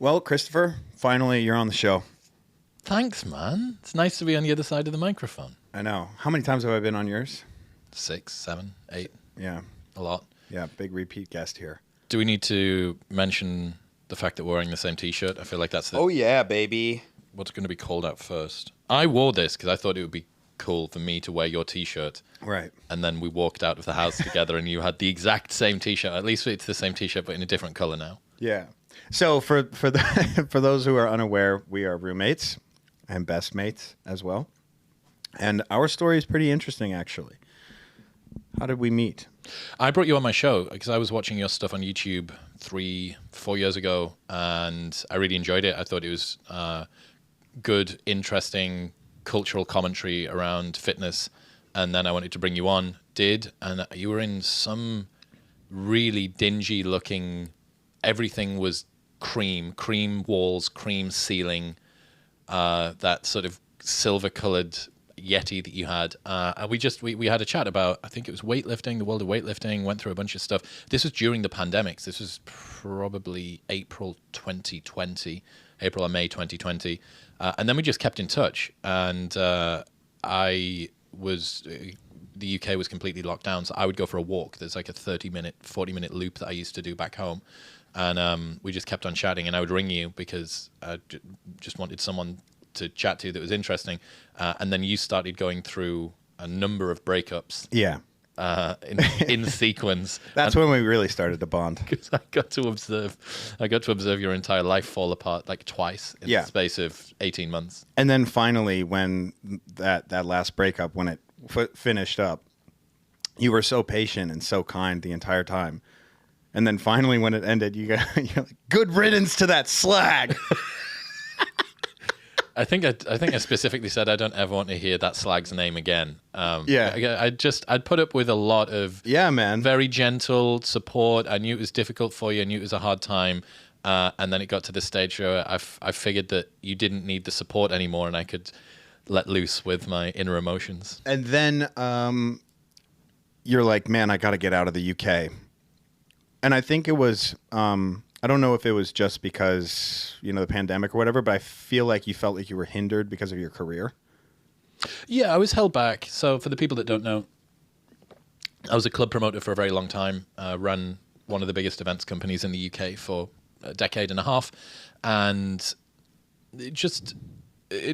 Well, Christopher, finally you're on the show. Thanks, man. It's nice to be on the other side of the microphone. I know. How many times have I been on yours? 6, 7, 8. Yeah. A lot. Yeah, big repeat guest here. Do we need to mention the fact that we're wearing the same T-shirt? I feel like that's Oh, yeah, baby. what's going to be called out first. I wore this because I thought it would be cool for me to wear your T-shirt. Right. And then we walked out of the house together and you had the exact same T-shirt. At least it's the same T-shirt, but in a different color now. Yeah. So for those who are unaware, we are roommates and best mates as well. And our story is pretty interesting, actually. How did we meet? I brought you on my show because I was watching your stuff on YouTube 3-4 years ago, and I really enjoyed it. I thought it was good, interesting cultural commentary around fitness, and then I wanted to bring you on. And you were in some really dingy looking, everything was cream walls, cream ceiling, that sort of silver colored Yeti that you had, and we had a chat about, I think it was weightlifting, the world of weightlifting, went through a bunch of stuff. This was during the pandemics. This was probably April or May 2020, and then we just kept in touch. And the UK was completely locked down, so I would go for a walk. There's like a 30-minute, 40-minute loop that I used to do back home, and we just kept on chatting. And I would ring you because I just wanted someone to chat to that was interesting, and then you started going through a number of breakups. Yeah. In sequence. That's when we really started to bond. Because I got to observe your entire life fall apart like twice in the space of 18 months. And then finally, when that last breakup, when it finished up, you were so patient and so kind the entire time. And then finally, when it ended, you're like, good riddance to that slag. I think I specifically said I don't ever want to hear that slag's name again. I'd put up with a lot of very gentle support. I knew it was difficult for you. I knew it was a hard time. And then it got to the stage where I figured that you didn't need the support anymore and I could let loose with my inner emotions. And then you're like, man, I got to get out of the UK. And I think it was... I don't know if it was just because, the pandemic or whatever, but I feel like you felt like you were hindered because of your career. Yeah, I was held back. So for the people that don't know, I was a club promoter for a very long time, ran one of the biggest events companies in the UK for a decade and a half. And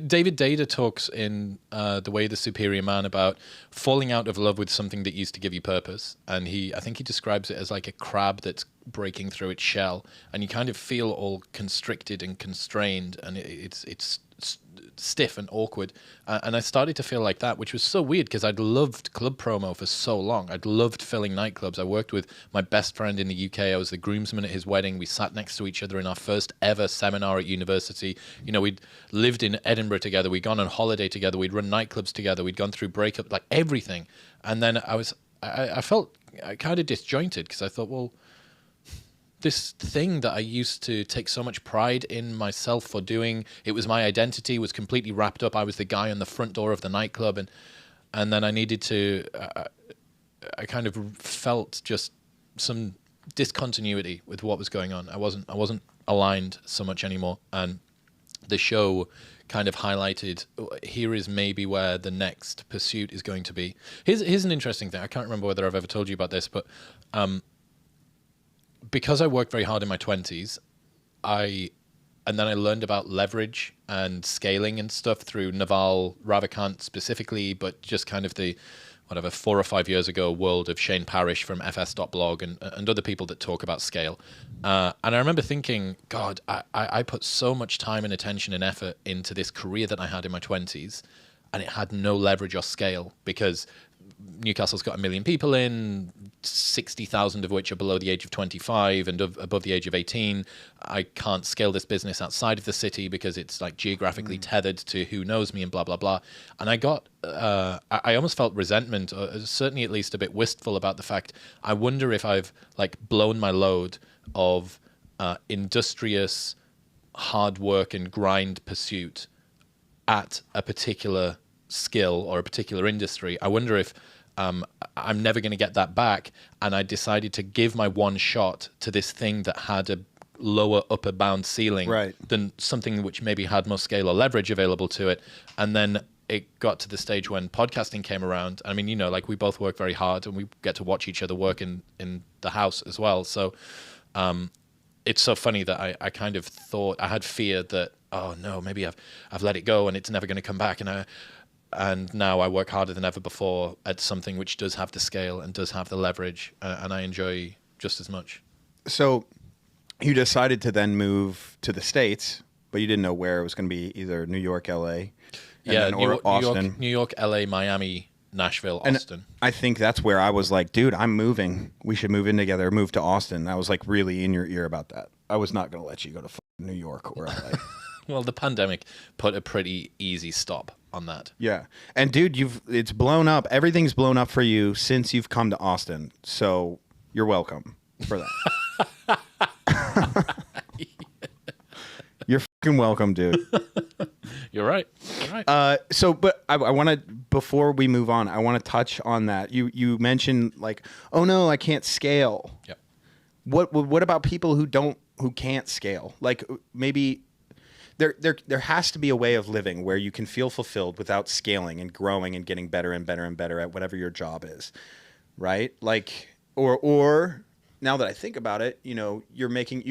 David Data talks in The Way of the Superior Man about falling out of love with something that used to give you purpose. And I think he describes it as like a crab that's breaking through its shell, and you kind of feel all constricted and constrained, and it's stiff and awkward. And I started to feel like that, which was so weird because I'd loved club promo for so long. I'd loved filling nightclubs. I worked with my best friend in the UK. I was the groomsman at his wedding. We sat next to each other in our first ever seminar at university. We'd lived in Edinburgh together. We'd gone on holiday together. We'd run nightclubs together. We'd gone through breakup, like everything. And then I felt kind of disjointed because I thought, well, this thing that I used to take so much pride in myself for doing, it was my identity, was completely wrapped up. I was the guy on the front door of the nightclub, and then I needed to, I kind of felt just some discontinuity with what was going on. I wasn't aligned so much anymore, and the show kind of highlighted, here is maybe where the next pursuit is going to be. Here's an interesting thing. I can't remember whether I've ever told you about this, but because I worked very hard in my 20s, and then I learned about leverage and scaling and stuff through Naval Ravikant specifically, but just kind of the 4 or 5 years ago world of Shane Parrish from fs.blog and other people that talk about scale. And I remember thinking, God, I put so much time and attention and effort into this career that I had in my 20s, and it had no leverage or scale because Newcastle's got 1 million people in, 60,000 of which are below the age of 25 and above the age of 18. I can't scale this business outside of the city because it's like geographically tethered to who knows me and blah, blah, blah. And I almost felt resentment, or certainly at least a bit wistful about the fact, I wonder if I've like blown my load of industrious hard work and grind pursuit at a particular skill or a particular industry. I wonder if I'm never going to get that back, and I decided to give my one shot to this thing that had lower upper bound ceiling Right. than something which maybe had more scale or leverage available to it. And then it got to the stage when podcasting came around. I mean, like we both work very hard and we get to watch each other work in the house as well. So it's so funny that I kind of thought, I had fear that, oh no, maybe I've let it go and it's never going to come back. And now I work harder than ever before at something which does have the scale and does have the leverage, and I enjoy just as much. So you decided to then move to the States, but you didn't know where. It was going to be either New York, L.A., or Austin. New York, L.A., Miami, Nashville, Austin. And I think that's where I was like, dude, I'm moving. We should move in together, move to Austin. I was like really in your ear about that. I was not going to let you go to New York or L.A. Well, the pandemic put a pretty easy stop on that. Yeah. And dude, it's blown up. Everything's blown up for you since you've come to Austin. So you're welcome for that. You're fucking welcome, dude. You're right. You're right. But I want to, before we move on, I want to touch on that. You mentioned like, oh no, I can't scale. Yeah. What about people who can't scale? Like maybe there has to be a way of living where you can feel fulfilled without scaling and growing and getting better and better and better at whatever your job is, right? Like, or now that I think about it, you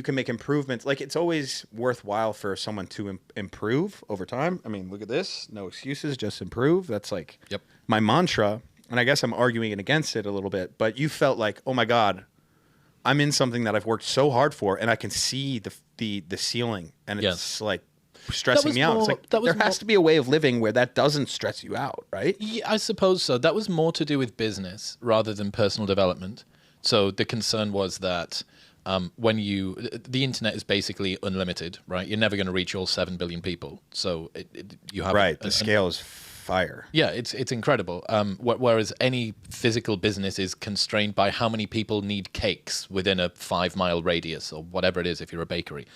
can make improvements. Like it's always worthwhile for someone to improve over time. I mean, look at this, no excuses, just improve. That's like my mantra. And I guess I'm arguing it against it a little bit, but you felt like, oh my God, I'm in something that I've worked so hard for and I can see the ceiling and it's like stressing me out. It's like there has to be a way of living where that doesn't stress you out, right? Yeah, I suppose so. That was more to do with business rather than personal development. So the concern was that the internet is basically unlimited, right? You're never going to reach all 7 billion people. So you have the scale is fire. Yeah, it's incredible. Whereas any physical business is constrained by how many people need cakes within a 5-mile radius or whatever it is if you're a bakery.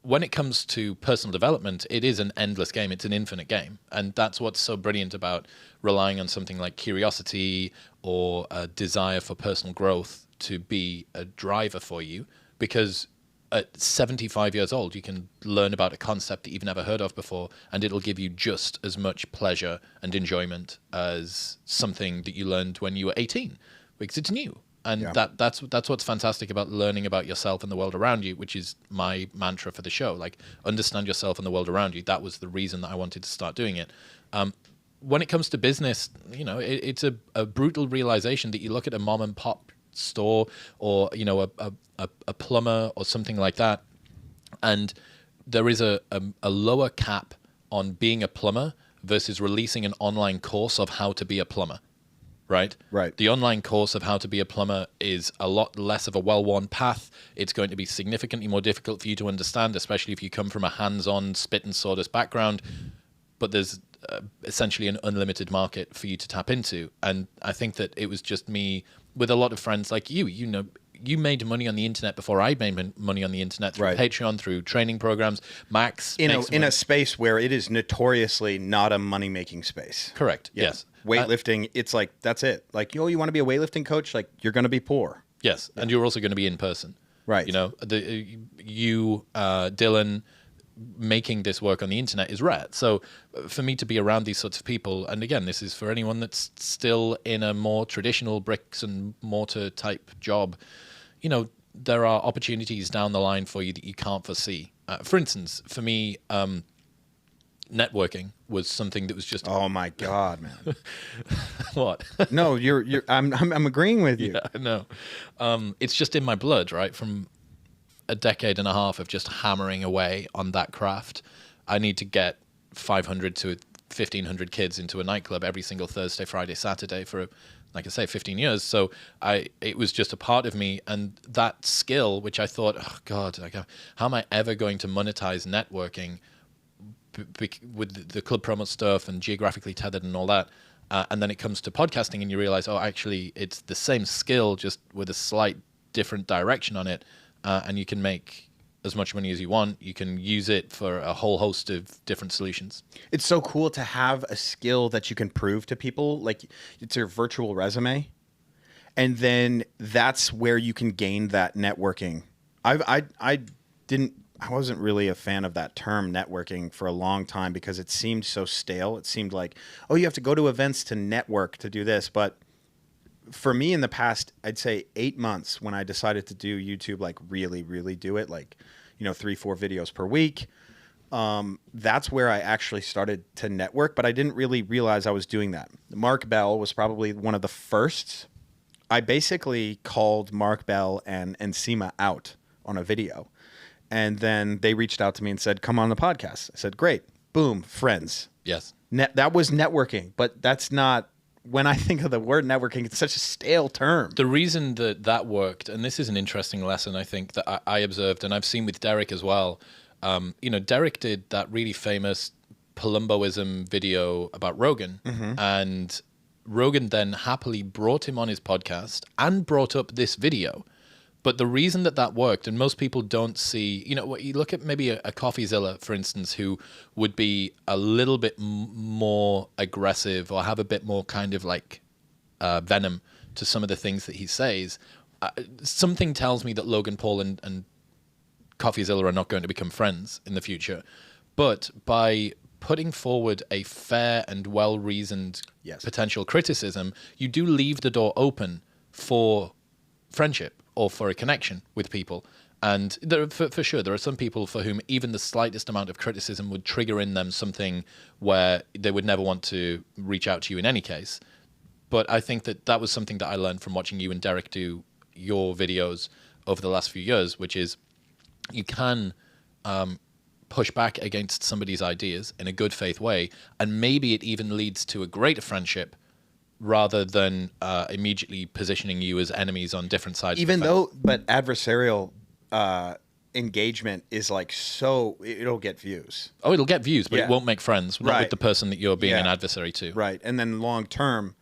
When it comes to personal development, it is an endless game. It's an infinite game. And that's what's so brilliant about relying on something like curiosity or a desire for personal growth to be a driver for you. Because at 75 years old, you can learn about a concept that you've never heard of before, and it'll give you just as much pleasure and enjoyment as something that you learned when you were 18, because it's new. And that's what's fantastic about learning about yourself and the world around you, which is my mantra for the show. Like, understand yourself and the world around you. That was the reason that I wanted to start doing it. When it comes to business, it's a brutal realization that you look at a mom and pop store or, a plumber or something like that, and there is a lower cap on being a plumber versus releasing an online course of how to be a plumber. Right? The online course of how to be a plumber is a lot less of a well-worn path. It's going to be significantly more difficult for you to understand, especially if you come from a hands-on spit and sawdust background. But there's essentially an unlimited market for you to tap into. And I think that it was just me with a lot of friends like you. You made money on the internet before I made money on the internet through Patreon, through training programs. Max in a space where it is notoriously not a money-making space. Correct. Yes. Weightlifting, it's like, that's it. Like, you want to be a weightlifting coach? Like, you're going to be poor. Yes, and you're also going to be in person. Right. Dylan, making this work on the internet is rare. So for me to be around these sorts of people, and again, this is for anyone that's still in a more traditional bricks and mortar type job, there are opportunities down the line for you that you can't foresee. For instance, for me, networking was something that was just oh my God, man. What? No, I'm agreeing with you. Yeah, no. It's just in my blood, right? From a decade and a half of just hammering away on that craft. I need to get 500 to 1,500 kids into a nightclub every single Thursday, Friday, Saturday for, like I say, 15 years. So it was just a part of me. And that skill, which I thought, oh God, how am I ever going to monetize networking with the Club Promo stuff and geographically tethered and all that? And then it comes to podcasting and you realize, oh, actually, it's the same skill, just with a slight different direction on it. And you can make as much money as you want. You can use it for a whole host of different solutions. It's so cool to have a skill that you can prove to people. Like, it's your virtual resume. And then that's where you can gain that networking I didn't. I wasn't really a fan of that term networking for a long time because it seemed so stale. It seemed like, oh, you have to go to events to network to do this. But for me in the past, I'd say 8 months when I decided to do YouTube, like really, really do it, like, 3-4 videos per week. That's where I actually started to network, but I didn't really realize I was doing that. Mark Bell was probably one of the first. I basically called Mark Bell and Seema out on a video. And then they reached out to me and said, come on the podcast. I said, great. Boom. Friends. Yes. That was networking, but that's not, when I think of the word networking, it's such a stale term. The reason that worked, and this is an interesting lesson, I think, that I observed, and I've seen with Derek as well. Derek did that really famous Palumboism video about Rogan, and Rogan then happily brought him on his podcast and brought up this video. But the reason that worked, and most people don't see, you look at maybe a CoffeeZilla, for instance, who would be a little bit more aggressive or have a bit more kind of like venom to some of the things that he says. Something tells me that Logan Paul and CoffeeZilla are not going to become friends in the future. But by putting forward a fair and well-reasoned potential criticism, you do leave the door open for friendship or for a connection with people. And for sure, there are some people for whom even the slightest amount of criticism would trigger in them something where they would never want to reach out to you in any case. But I think that was something that I learned from watching you and Derek do your videos over the last few years, which is you can push back against somebody's ideas in a good faith way, and maybe it even leads to a greater friendship rather than immediately positioning you as enemies on different sides. But adversarial engagement is like, so it'll get views. Oh, it'll get views, but it won't make friends. Not with the person that you're being an adversary to. Right. And then long term,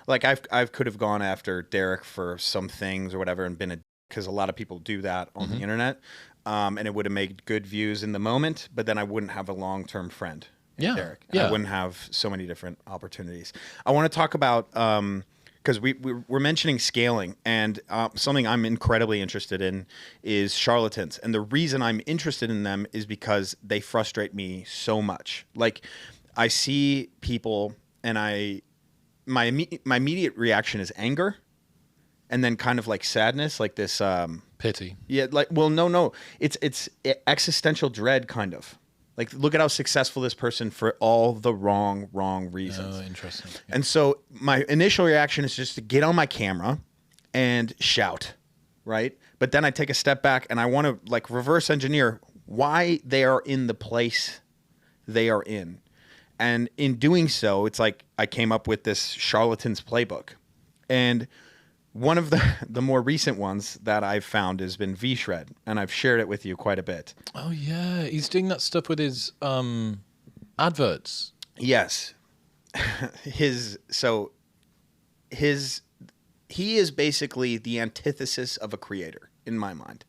like I could have gone after Derek for some things or whatever and been because a lot of people do that on the internet. And it would have made good views in the moment, but then I wouldn't have a long-term friend. Derek. I wouldn't have so many different opportunities. I want to talk about, because we're mentioning scaling, and something I'm incredibly interested in is charlatans. And the reason I'm interested in them is because they frustrate me so much. Like, I see people, and my immediate reaction is anger, and then kind of like sadness, like this pity. Yeah, like, well, no, it's existential dread, kind of. Like, look at how successful this person for all the wrong reasons. Oh, interesting. Yeah. And so my initial reaction is just to get on my camera and shout, right? But then I take a step back and I want to like reverse engineer why they are in the place they are in. And in doing so, it's like I came up with this charlatans playbook. And one of the more recent ones that I've found has been VShred, and I've shared it with you quite a bit. Oh, yeah. He's doing that stuff with his adverts. Yes. He is basically the antithesis of a creator, in my mind.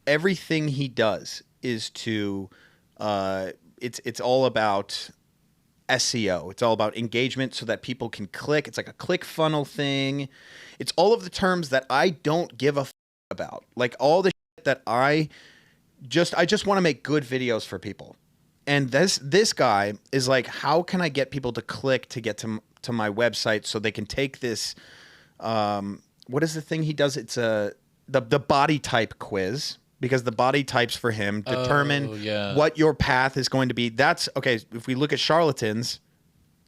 Everything he does is to, it's all about SEO. It's all about engagement so that people can click. It's like a click funnel thing. It's all of the terms that I don't give a about. Like all the shit that I just want to make good videos for people. And this guy is like, how can I get people to click to get to my website so they can take this, what is the thing he does? It's the body type quiz. Because the body types for him determine what your path is going to be. That's, okay, if we look at charlatans,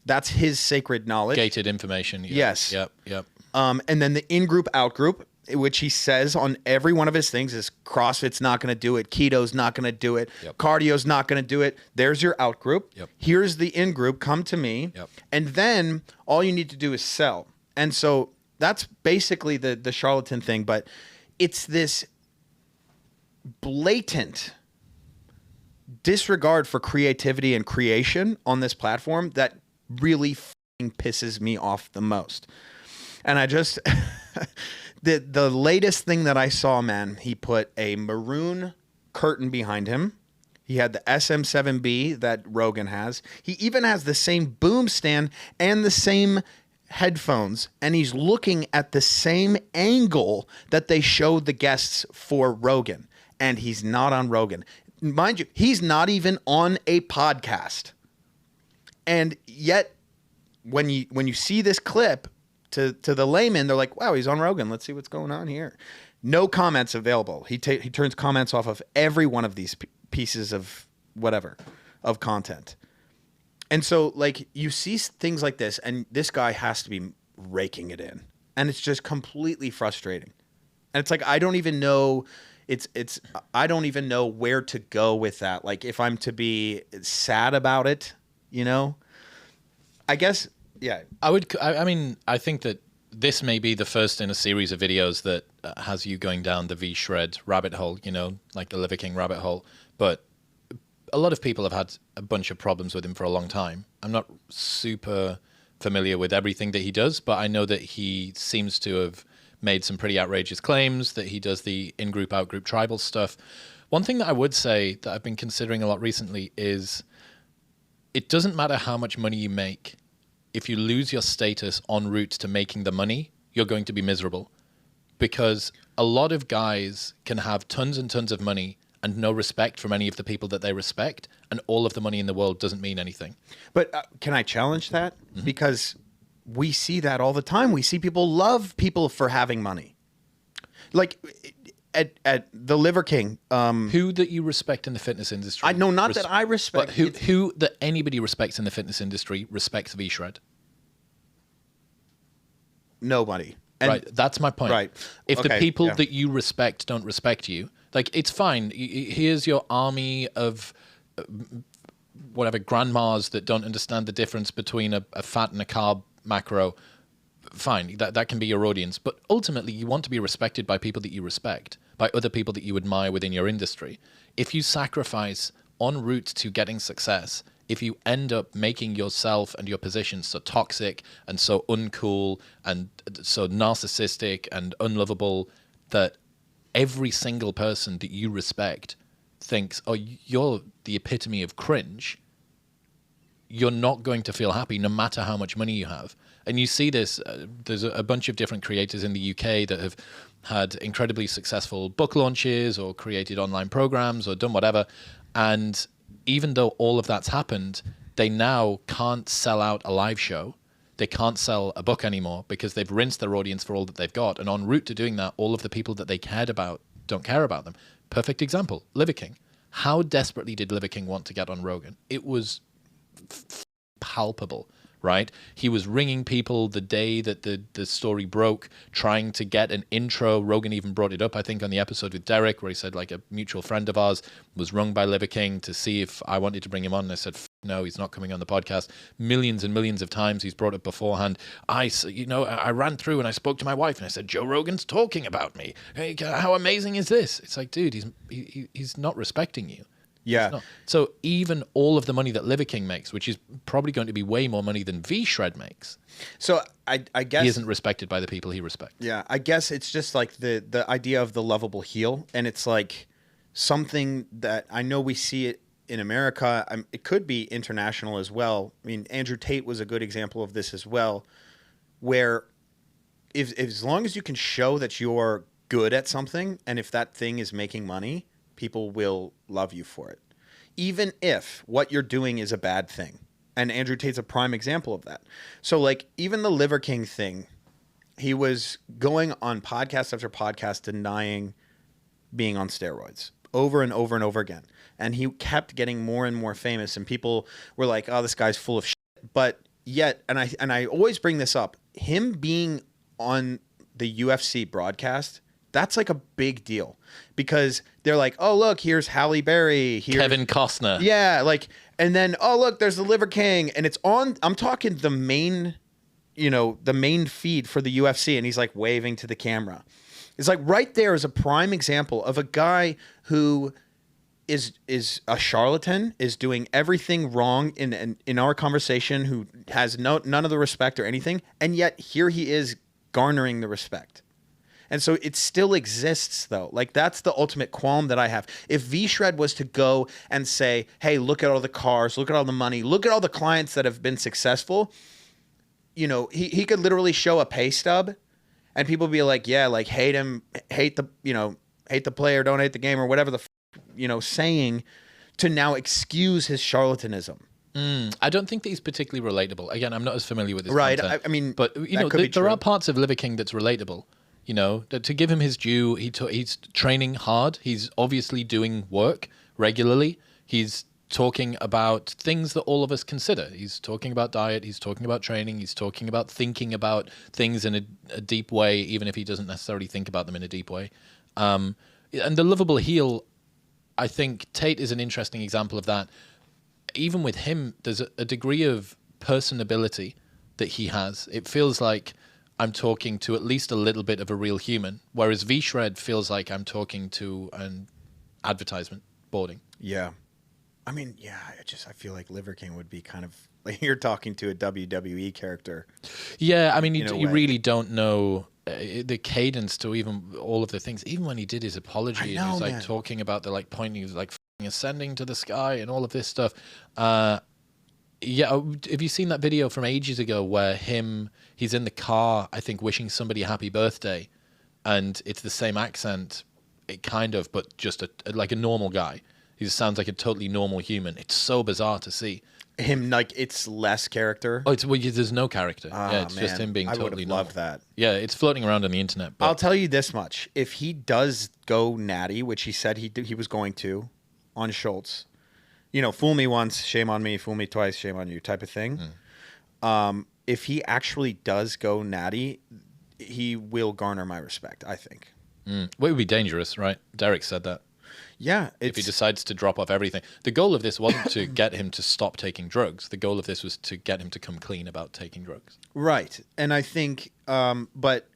that's his sacred knowledge. Gated information. Yeah. Yes. Yep. And then the in-group, out-group, which he says on every one of his things is CrossFit's not going to do it, keto's not going to do it, cardio's not going to do it. There's your out-group. Yep. Here's the in-group. Come to me. Yep. And then all you need to do is sell. And so that's basically the charlatan thing, but it's this blatant disregard for creativity and creation on this platform that really pisses me off the most. And I just the latest thing that I saw, man, he put a maroon curtain behind him. He had the SM7B that Rogan has. He even has the same boom stand and the same headphones and he's looking at the same angle that they showed the guests for Rogan, and he's not on Rogan. Mind you, he's not even on a podcast. And yet when you see this clip, to the layman, they're like, wow, he's on Rogan. Let's see what's going on here. No comments available. He turns comments off of every one of these pieces of whatever, of content. And so, like, you see things like this, and this guy has to be raking it in. And it's just completely frustrating. And it's like, I don't even know, I don't even know where to go with that. Like, if I'm to be sad about it, you know? I guess, yeah. I mean, I think that this may be the first in a series of videos that has you going down the VShred rabbit hole, you know, like the Liver King rabbit hole. But a lot of people have had a bunch of problems with him for a long time. I'm not super familiar with everything that he does, but I know that he seems to have made some pretty outrageous claims, that he does the in-group, out-group tribal stuff. One thing that I would say that I've been considering a lot recently is it doesn't matter how much money you make. If you lose your status en route to making the money, you're going to be miserable. Because a lot of guys can have tons and tons of money and no respect from any of the people that they respect, and all of the money in the world doesn't mean anything. But can I challenge that? Mm-hmm. Because we see that all the time. We see people love people for having money. Like at the Liver King. Who that you respect in the fitness industry? I know, not that I respect. But who that anybody respects in the fitness industry respects VShred? Nobody. Right, that's my point. Right. If the people that you respect don't respect you, like, it's fine. Here's your army of whatever grandmas that don't understand the difference between a fat and a carb macro. Fine, that can be your audience. But ultimately, you want to be respected by people that you respect, by other people that you admire within your industry. If you sacrifice en route to getting success, if you end up making yourself and your position so toxic and so uncool and so narcissistic and unlovable that every single person that you respect thinks, oh, you're the epitome of cringe, you're not going to feel happy no matter how much money you have. And you see this, there's a bunch of different creators in the UK that have had incredibly successful book launches or created online programs or done whatever. And even though all of that's happened, they now can't sell out a live show. They can't sell a book anymore because they've rinsed their audience for all that they've got. And en route to doing that, all of the people that they cared about don't care about them. Perfect example, Liver King. How desperately did Liver King want to get on Rogan? It was palpable, right? He was ringing people the day that the story broke, trying to get an intro. Rogan even brought it up, I think, on the episode with Derek, where he said, like, a mutual friend of ours was rung by Liver King to see if I wanted to bring him on. And I said, no, he's not coming on the podcast. Millions and millions of times he's brought up beforehand. I ran through and I spoke to my wife and I said, Joe Rogan's talking about me. Hey, how amazing is this? It's like, dude, he's not respecting you. Yeah. So even all of the money that Liver King makes, which is probably going to be way more money than VShred makes, so I guess he isn't respected by the people he respects. Yeah, I guess it's just like the idea of the lovable heel, and it's like something that I know we see it in America. It could be international as well. I mean, Andrew Tate was a good example of this as well, where if as long as you can show that you're good at something, and if that thing is making money, people will love you for it, even if what you're doing is a bad thing. And Andrew Tate's a prime example of that. So, like, even the Liver King thing, he was going on podcast after podcast denying being on steroids over and over and over again. And he kept getting more and more famous, and people were like, oh, this guy's full of shit. But yet, and I always bring this up, him being on the UFC broadcast, that's like a big deal, because they're like, oh, look, here's Halle Berry. Here's Kevin Costner. Yeah, like, and then, oh, look, there's the Liver King. And it's on, I'm talking the main feed for the UFC. And he's like waving to the camera. It's like right there is a prime example of a guy who is a charlatan, is doing everything wrong in our conversation, who has none of the respect or anything. And yet here he is garnering the respect. And so it still exists, though. Like, that's the ultimate qualm that I have. If VShred was to go and say, hey, look at all the cars, look at all the money, look at all the clients that have been successful, you know, he could literally show a pay stub and people be like, yeah, like hate him, hate the, you know, hate the player, don't hate the game or whatever the, you know, saying to now excuse his charlatanism. I don't think that he's particularly relatable. Again, I'm not as familiar with his Right. content. I mean, but you know, there true. are parts of Liver King that's relatable. You know, to give him his due, he's training hard. He's obviously doing work regularly. He's talking about things that all of us consider. He's talking about diet. He's talking about training. He's talking about thinking about things in a deep way, even if he doesn't necessarily think about them in a deep way. And the lovable heel, I think Tate is an interesting example of that. Even with him, there's a degree of personability that he has. It feels like I'm talking to at least a little bit of a real human, whereas VShred feels like I'm talking to an advertisement boarding. Yeah. I mean, yeah, I feel like Liver King would be kind of like you're talking to a WWE character. Yeah, I mean, you really don't know the cadence to even all of the things. Even when he did his apology, and he was like talking about the like pointing, he was like ascending to the sky and all of this stuff. Yeah, have you seen that video from ages ago where he's in the car, I think, wishing somebody a happy birthday, and it's the same accent, but just like a normal guy. He just sounds like a totally normal human. It's so bizarre to see. Him, like, it's less character. Oh, there's no character. Yeah, it's just him being totally normal. I would have loved that. Yeah, it's floating around on the internet. But I'll tell you this much. If he does go natty, which he said he was going to on Schultz, you know, fool me once, shame on me, fool me twice, shame on you type of thing. If he actually does go natty, he will garner my respect, I think. Well, it would be dangerous, right? Derek said that. Yeah. If he decides to drop off everything. The goal of this wasn't to get him to stop taking drugs. The goal of this was to get him to come clean about taking drugs. Right. And I think, but...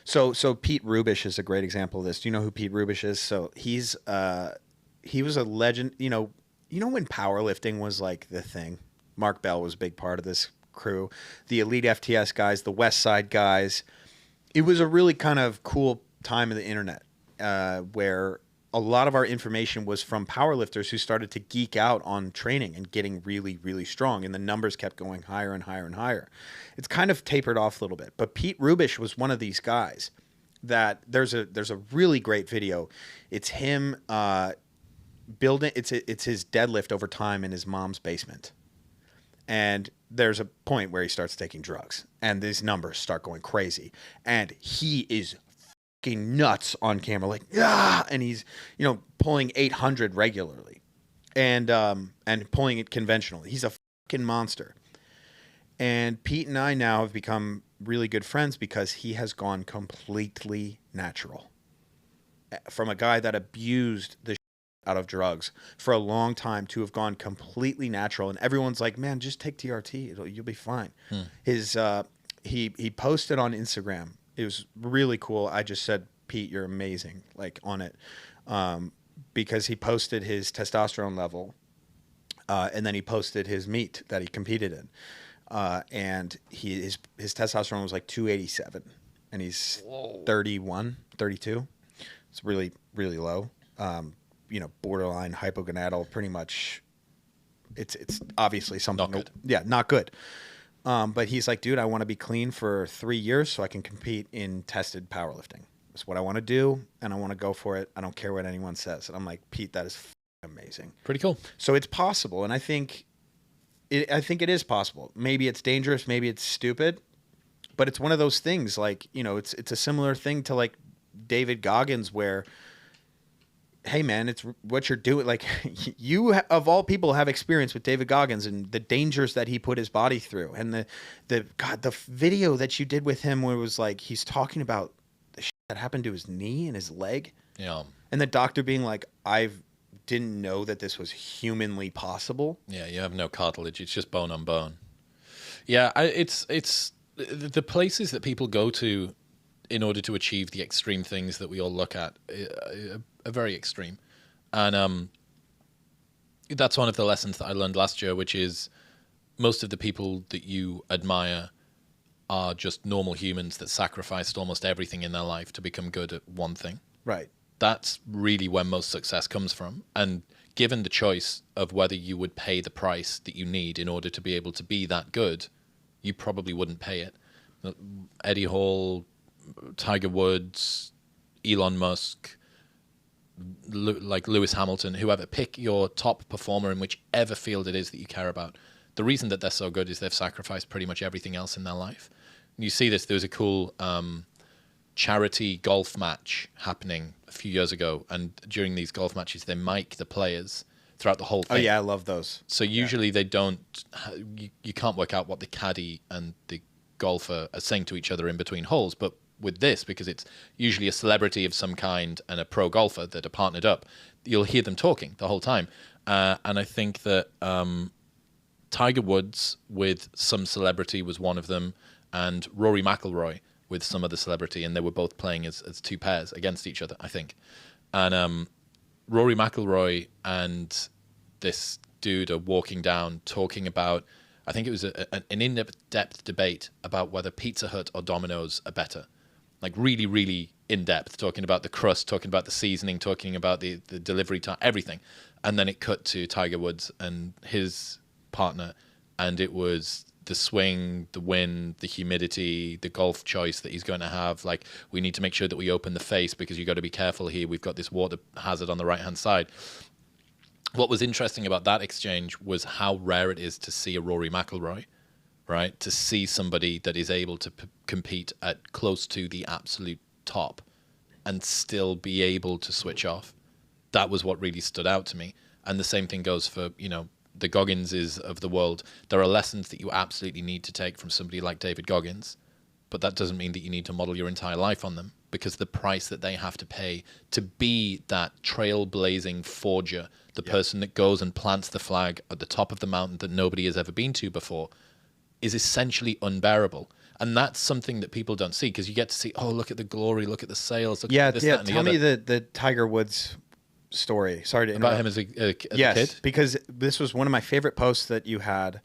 So Pete Rubish is a great example of this. Do you know who Pete Rubish is? So he was a legend. You know when powerlifting was like the thing? Mark Bell was a big part of this crew. The Elite FTS guys, the West Side guys. It was a really kind of cool time of the internet where a lot of our information was from powerlifters who started to geek out on training and getting really, really strong. And the numbers kept going higher and higher and higher. It's kind of tapered off a little bit. But Pete Rubish was one of these guys that there's a really great video. It's him building. It's his deadlift over time in his mom's basement. And there's a point where he starts taking drugs. And these numbers start going crazy. And he is nuts on camera, like, ah, and he's, you know, pulling 800 regularly and pulling it conventionally. He's a fucking monster. And Pete and I now have become really good friends because he has gone completely natural. From a guy that abused the out of drugs for a long time to have gone completely natural. And everyone's like, man, just take TRT. You'll be fine. He posted on Instagram. It was really cool. I just said, Pete, you're amazing, like on it, because he posted his testosterone level, and then he posted his meet that he competed in, and his testosterone was like 287, and he's 31, 32. It's really, really low. You know, borderline hypogonadal, pretty much. It's obviously something. Not good. Yeah, not good. But he's like, dude, I want to be clean for 3 years so I can compete in tested powerlifting. That's what I want to do, and I want to go for it. I don't care what anyone says. And I'm like, Pete, that is amazing. Pretty cool. So it's possible, and I think it is possible. Maybe it's dangerous, maybe it's stupid, but it's one of those things. Like, you know, it's a similar thing to like David Goggins, where, hey man, it's what you're doing. Like, you of all people have experience with David Goggins and the dangers that he put his body through, and the video that you did with him where it was like he's talking about the shit that happened to his knee and his leg. Yeah. And the doctor being like, I didn't know that this was humanly possible. Yeah, you have no cartilage. It's just bone on bone. Yeah, it's the places that people go to in order to achieve the extreme things that we all look at are very extreme. And that's one of the lessons that I learned last year, which is most of the people that you admire are just normal humans that sacrificed almost everything in their life to become good at one thing. Right. That's really where most success comes from. And given the choice of whether you would pay the price that you need in order to be able to be that good, you probably wouldn't pay it. Eddie Hall, Tiger Woods, Elon Musk, like Lewis Hamilton, whoever, pick your top performer in whichever field it is that you care about. The reason that they're so good is they've sacrificed pretty much everything else in their life. You see this, there was a cool charity golf match happening a few years ago, and during these golf matches, they mic the players throughout the whole thing. Oh, yeah, I love those. So usually they don't, you can't work out what the caddy and the golfer are saying to each other in between holes, but with this, because it's usually a celebrity of some kind and a pro golfer that are partnered up, you'll hear them talking the whole time. And I think that Tiger Woods with some celebrity was one of them, and Rory McIlroy with some other celebrity, and they were both playing as two pairs against each other, I think. And Rory McIlroy and this dude are walking down talking about, I think it was an in-depth debate about whether Pizza Hut or Domino's are better. Like really, really in-depth, talking about the crust, talking about the seasoning, talking about the delivery time, everything. And then it cut to Tiger Woods and his partner, and it was the swing, the wind, the humidity, the golf choice that he's going to have. Like, we need to make sure that we open the face because you've got to be careful here. We've got this water hazard on the right-hand side. What was interesting about that exchange was how rare it is to see a Rory McIlroy, right? To see somebody that is able to compete at close to the absolute top and still be able to switch off. That was what really stood out to me. And the same thing goes for, you know, the Gogginses of the world. There are lessons that you absolutely need to take from somebody like David Goggins, but that doesn't mean that you need to model your entire life on them, because the price that they have to pay to be that trailblazing forger, the person that goes and plants the flag at the top of the mountain that nobody has ever been to before, is essentially unbearable. And that's something that people don't see, because you get to see, oh, look at the glory, look at the sales, look at this, that, and the Tell other. me the Tiger Woods story. Sorry to interrupt. About him as a Yes, kid? because this was one of my favorite posts that you had.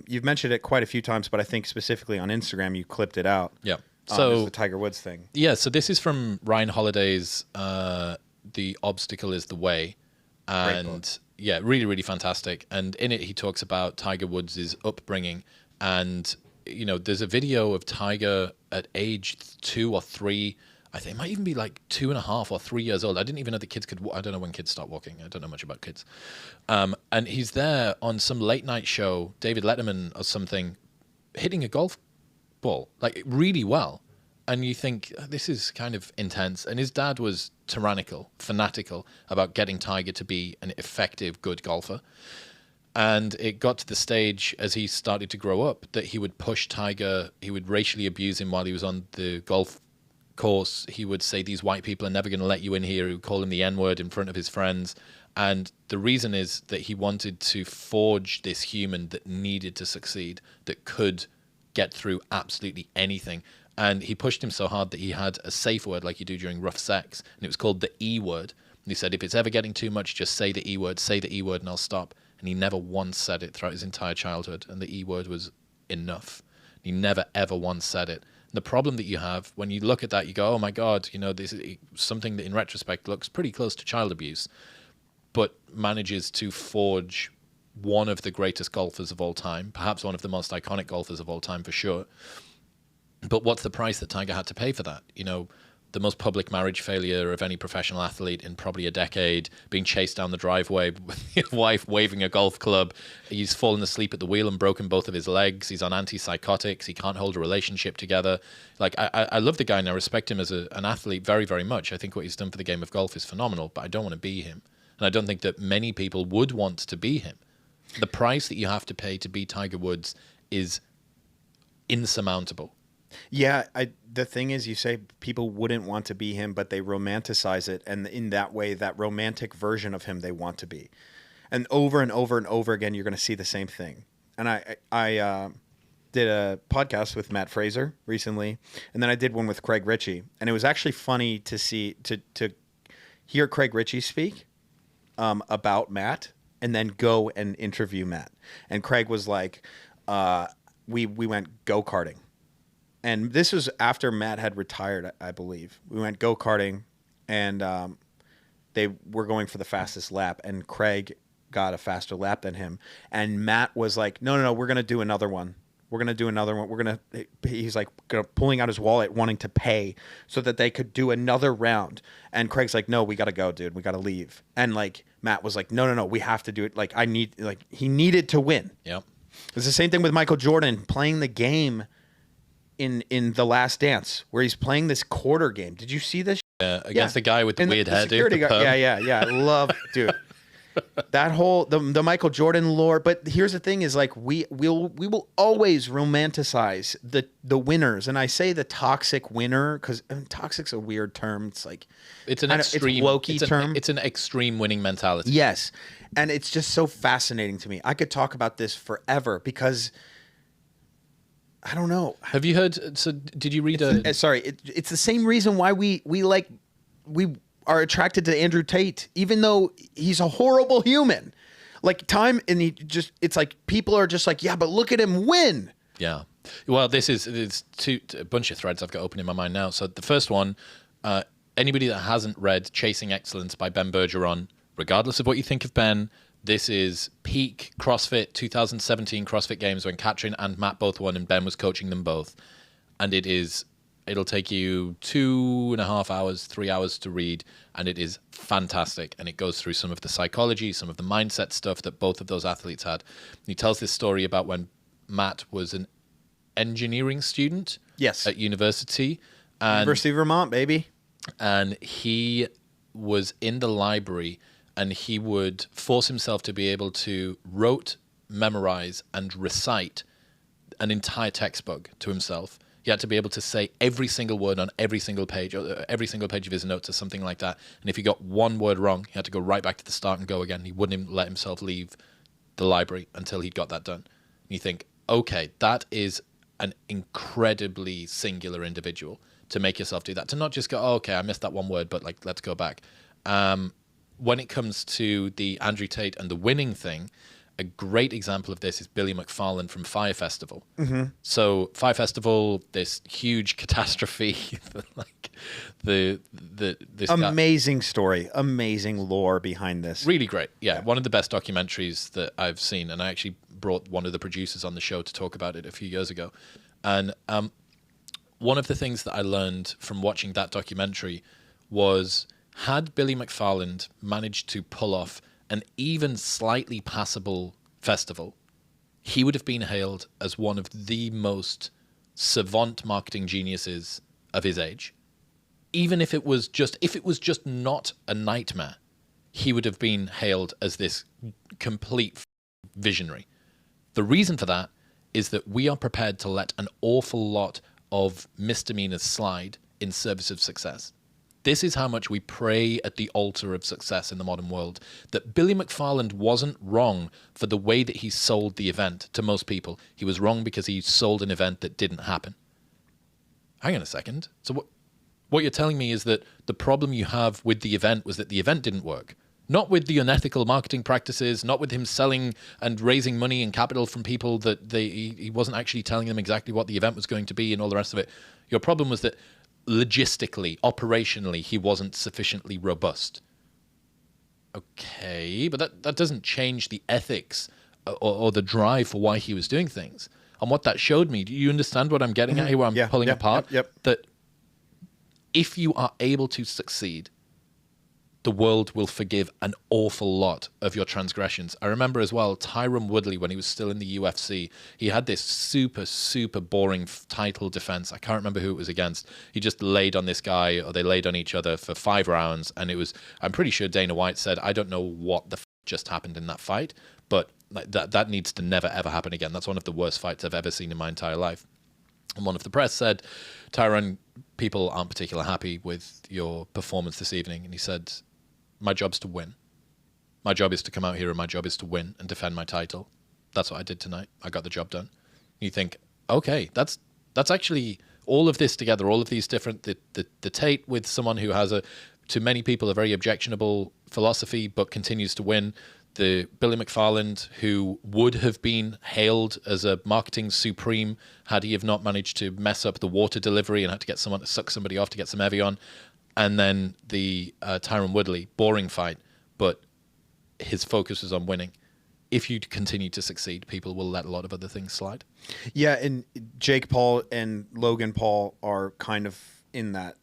You've mentioned it quite a few times, but I think specifically on Instagram you clipped it out. Yeah. It's So the Tiger Woods thing. yeah, so this is from Ryan Holiday's The Obstacle is the Way. And yeah, really, really fantastic. And in it, he talks about Tiger Woods' upbringing. And, you know, there's a video of Tiger at age 2 or 3. I think it might even be like 2.5 or 3 years old. I didn't even know the kids could. I don't know when kids start walking. I don't know much about kids. And he's there on some late night show, David Letterman or something, hitting a golf ball like really well. And you think, this is kind of intense. And his dad was tyrannical, fanatical about getting Tiger to be an effective, good golfer. And it got to the stage as he started to grow up that he would push Tiger. He would racially abuse him while he was on the golf course. He would say, these white people are never going to let you in here. He would call him the N-word in front of his friends. And the reason is that he wanted to forge this human that needed to succeed, that could get through absolutely anything. And he pushed him so hard that he had a safe word like you do during rough sex. And it was called the E word. And he said, if it's ever getting too much, just say the E word, and I'll stop. And he never once said it throughout his entire childhood. And the E word was enough. He never, ever once said it. And the problem that you have when you look at that, you go, oh my God, you know, this is something that in retrospect looks pretty close to child abuse, but manages to forge one of the greatest golfers of all time, perhaps one of the most iconic golfers of all time for sure. But what's the price that Tiger had to pay for that? You know, the most public marriage failure of any professional athlete in probably a decade, being chased down the driveway with his wife waving a golf club. He's fallen asleep at the wheel and broken both of his legs. He's on antipsychotics. He can't hold a relationship together. Like, I love the guy and I respect him as an athlete very, very much. I think what he's done for the game of golf is phenomenal, but I don't want to be him. And I don't think that many people would want to be him. The price that you have to pay to be Tiger Woods is insurmountable. Yeah, the thing is, you say people wouldn't want to be him, but they romanticize it, and in that way, that romantic version of him they want to be. And over and over and over again, you're going to see the same thing. And I did a podcast with Matt Fraser recently, and then I did one with Craig Ritchie, and it was actually funny to see to hear Craig Ritchie speak about Matt, and then go and interview Matt. And Craig was like, we went go-karting. And this was after Matt had retired, I believe. We went go-karting, and they were going for the fastest lap, and Craig got a faster lap than him. And Matt was like, no, we're going to do another one. We're gonna do another one. He's like pulling out his wallet, wanting to pay so that they could do another round. And Craig's like, no, we gotta go, dude. We gotta leave. And like Matt was like, no, we have to do it. Like he needed to win. Yep. It's the same thing with Michael Jordan playing the game in The Last Dance, where he's playing this quarter game. Did you see this? Against the guy with the weird hairdo. Security guard. Yeah. I love, dude. That whole the Michael Jordan lore. But here's the thing: is like we will always romanticize the winners, and I say the toxic winner because toxic's a weird term. It's like it's an extreme wokey term. It's an extreme winning mentality. Yes, and it's just so fascinating to me. I could talk about this forever because I don't know. Have you heard? So did you read it's the same reason why we are attracted to Andrew Tate, even though he's a horrible human. Like it's like people are just like, yeah, but look at him win. Yeah. Well, it's a bunch of threads I've got open in my mind now. So the first one, anybody that hasn't read Chasing Excellence by Ben Bergeron, regardless of what you think of Ben, this is peak CrossFit 2017 CrossFit Games when Katrin and Matt both won and Ben was coaching them both. And it'll take you 2.5 hours, 3 hours to read, and it is fantastic. And it goes through some of the psychology, some of the mindset stuff that both of those athletes had. And he tells this story about when Matt was an engineering student at university. University of Vermont, baby. And he was in the library, and he would force himself to be able to memorize, and recite an entire textbook to himself. He had to be able to say every single word on every single page, or every single page of his notes or something like that. And if he got one word wrong, he had to go right back to the start and go again. He wouldn't let himself leave the library until he'd got that done. And you think, okay, that is an incredibly singular individual to make yourself do that. To not just go, oh, okay, I missed that one word, but like, let's go back. When it comes to the Andrew Tate and the winning thing, a great example of this is Billy McFarland from Fire Festival. Mm-hmm. So Fire Festival, this huge catastrophe, like this amazing story, amazing lore behind this. Really great, yeah. One of the best documentaries that I've seen, and I actually brought one of the producers on the show to talk about it a few years ago. And one of the things that I learned from watching that documentary was, had Billy McFarland managed to pull off an even slightly passable festival, he would have been hailed as one of the most savant marketing geniuses of his age. Even if it was just not a nightmare, he would have been hailed as this complete visionary. The reason for that is that we are prepared to let an awful lot of misdemeanors slide in service of success. This is how much we pray at the altar of success in the modern world. That Billy McFarland wasn't wrong for the way that he sold the event to most people. He was wrong because he sold an event that didn't happen. Hang on a second. So what you're telling me is that the problem you have with the event was that the event didn't work. Not with the unethical marketing practices, not with him selling and raising money and capital from people that he wasn't actually telling them exactly what the event was going to be and all the rest of it. Your problem was that logistically, operationally, he wasn't sufficiently robust. Okay, but that doesn't change the ethics or the drive for why he was doing things. And what that showed me, do you understand what I'm getting at here, where I'm pulling apart? Yep. That if you are able to succeed, the world will forgive an awful lot of your transgressions. I remember as well, Tyron Woodley, when he was still in the UFC, he had this super, super boring title defense. I can't remember who it was against. He just laid on this guy, or they laid on each other for 5 rounds. And it was, I'm pretty sure Dana White said, I don't know what the just happened in that fight, but that needs to never, ever happen again. That's one of the worst fights I've ever seen in my entire life. And one of the press said, Tyron, people aren't particularly happy with your performance this evening. And he said, my job's to win. My job is to come out here and my job is to win and defend my title. That's what I did tonight. I got the job done. You think, okay, that's actually all of this together, all of these different, the Tate with someone who has to many people, a very objectionable philosophy, but continues to win. The Billy McFarland, who would have been hailed as a marketing supreme had he have not managed to mess up the water delivery and had to get someone to suck somebody off to get some Evian. And then the Tyron Woodley, boring fight, but his focus was on winning. if you continue to succeed, people will let a lot of other things slide. Yeah, and Jake Paul and Logan Paul are kind of in that.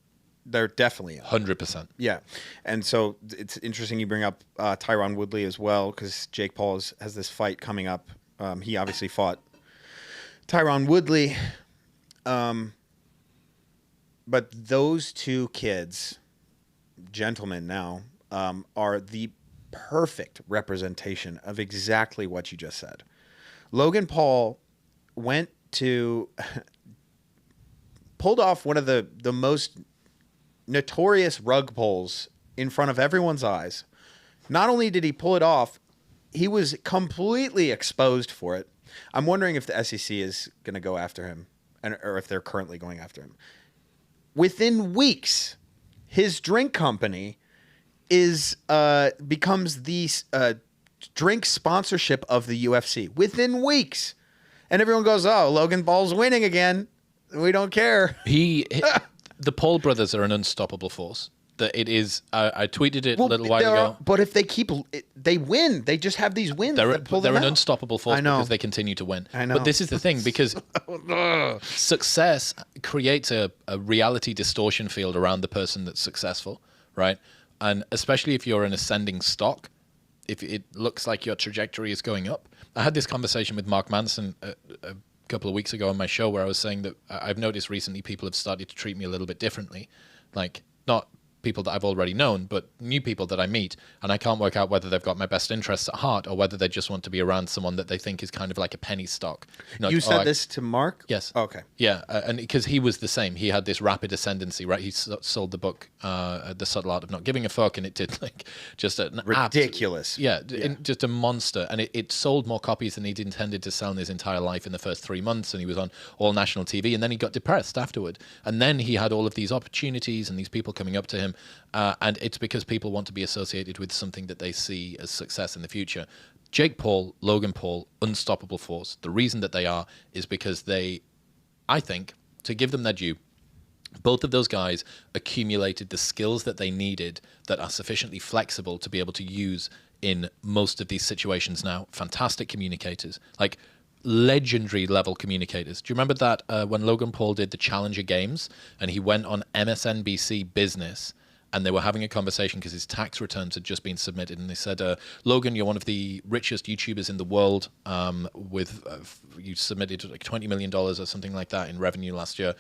They're definitely in. 100%. Yeah, and so it's interesting you bring up Tyron Woodley as well, because Jake Paul has this fight coming up. He obviously fought Tyron Woodley, but those two kids, gentlemen now, are the perfect representation of exactly what you just said. Logan Paul pulled off one of the most notorious rug pulls in front of everyone's eyes. Not only did he pull it off, he was completely exposed for it. I'm wondering if the SEC is going to go after him, or if they're currently going after him. Within weeks, his drink company becomes the drink sponsorship of the UFC. Within weeks. And everyone goes, oh, Logan Paul's winning again. We don't care. The Paul brothers are an unstoppable force. That it is. I tweeted it a little while ago. But if they win. They just have these wins. They're an an unstoppable force because they continue to win. I know. But this is the thing, because success creates a reality distortion field around the person that's successful, right? And especially if you're an ascending stock, if it looks like your trajectory is going up. I had this conversation with Mark Manson a couple of weeks ago on my show, where I was saying that I've noticed recently people have started to treat me a little bit differently. Like, not people that I've already known, but new people that I meet, and I can't work out whether they've got my best interests at heart or whether they just want to be around someone that they think is kind of like a penny stock. You said this to Mark? Yes. Oh, okay. Yeah, and because he was the same. He had this rapid ascendancy, right? He sold the book, The Subtle Art of Not Giving a Fuck, and it did like just an ridiculous. Just a monster. And it sold more copies than he'd intended to sell in his entire life in the first 3 months, and he was on all national TV, and then he got depressed afterward. And then he had all of these opportunities and these people coming up to him, and it's because people want to be associated with something that they see as success in the future. Jake Paul, Logan Paul, unstoppable force. The reason that they are is because I think, to give them their due, both of those guys accumulated the skills that they needed that are sufficiently flexible to be able to use in most of these situations now. Fantastic communicators, like legendary level communicators. Do you remember that when Logan Paul did the Challenger Games and he went on MSNBC Business, and they were having a conversation because his tax returns had just been submitted, and they said, Logan, you're one of the richest YouTubers in the world, you submitted like $20 million or something like that in revenue last year.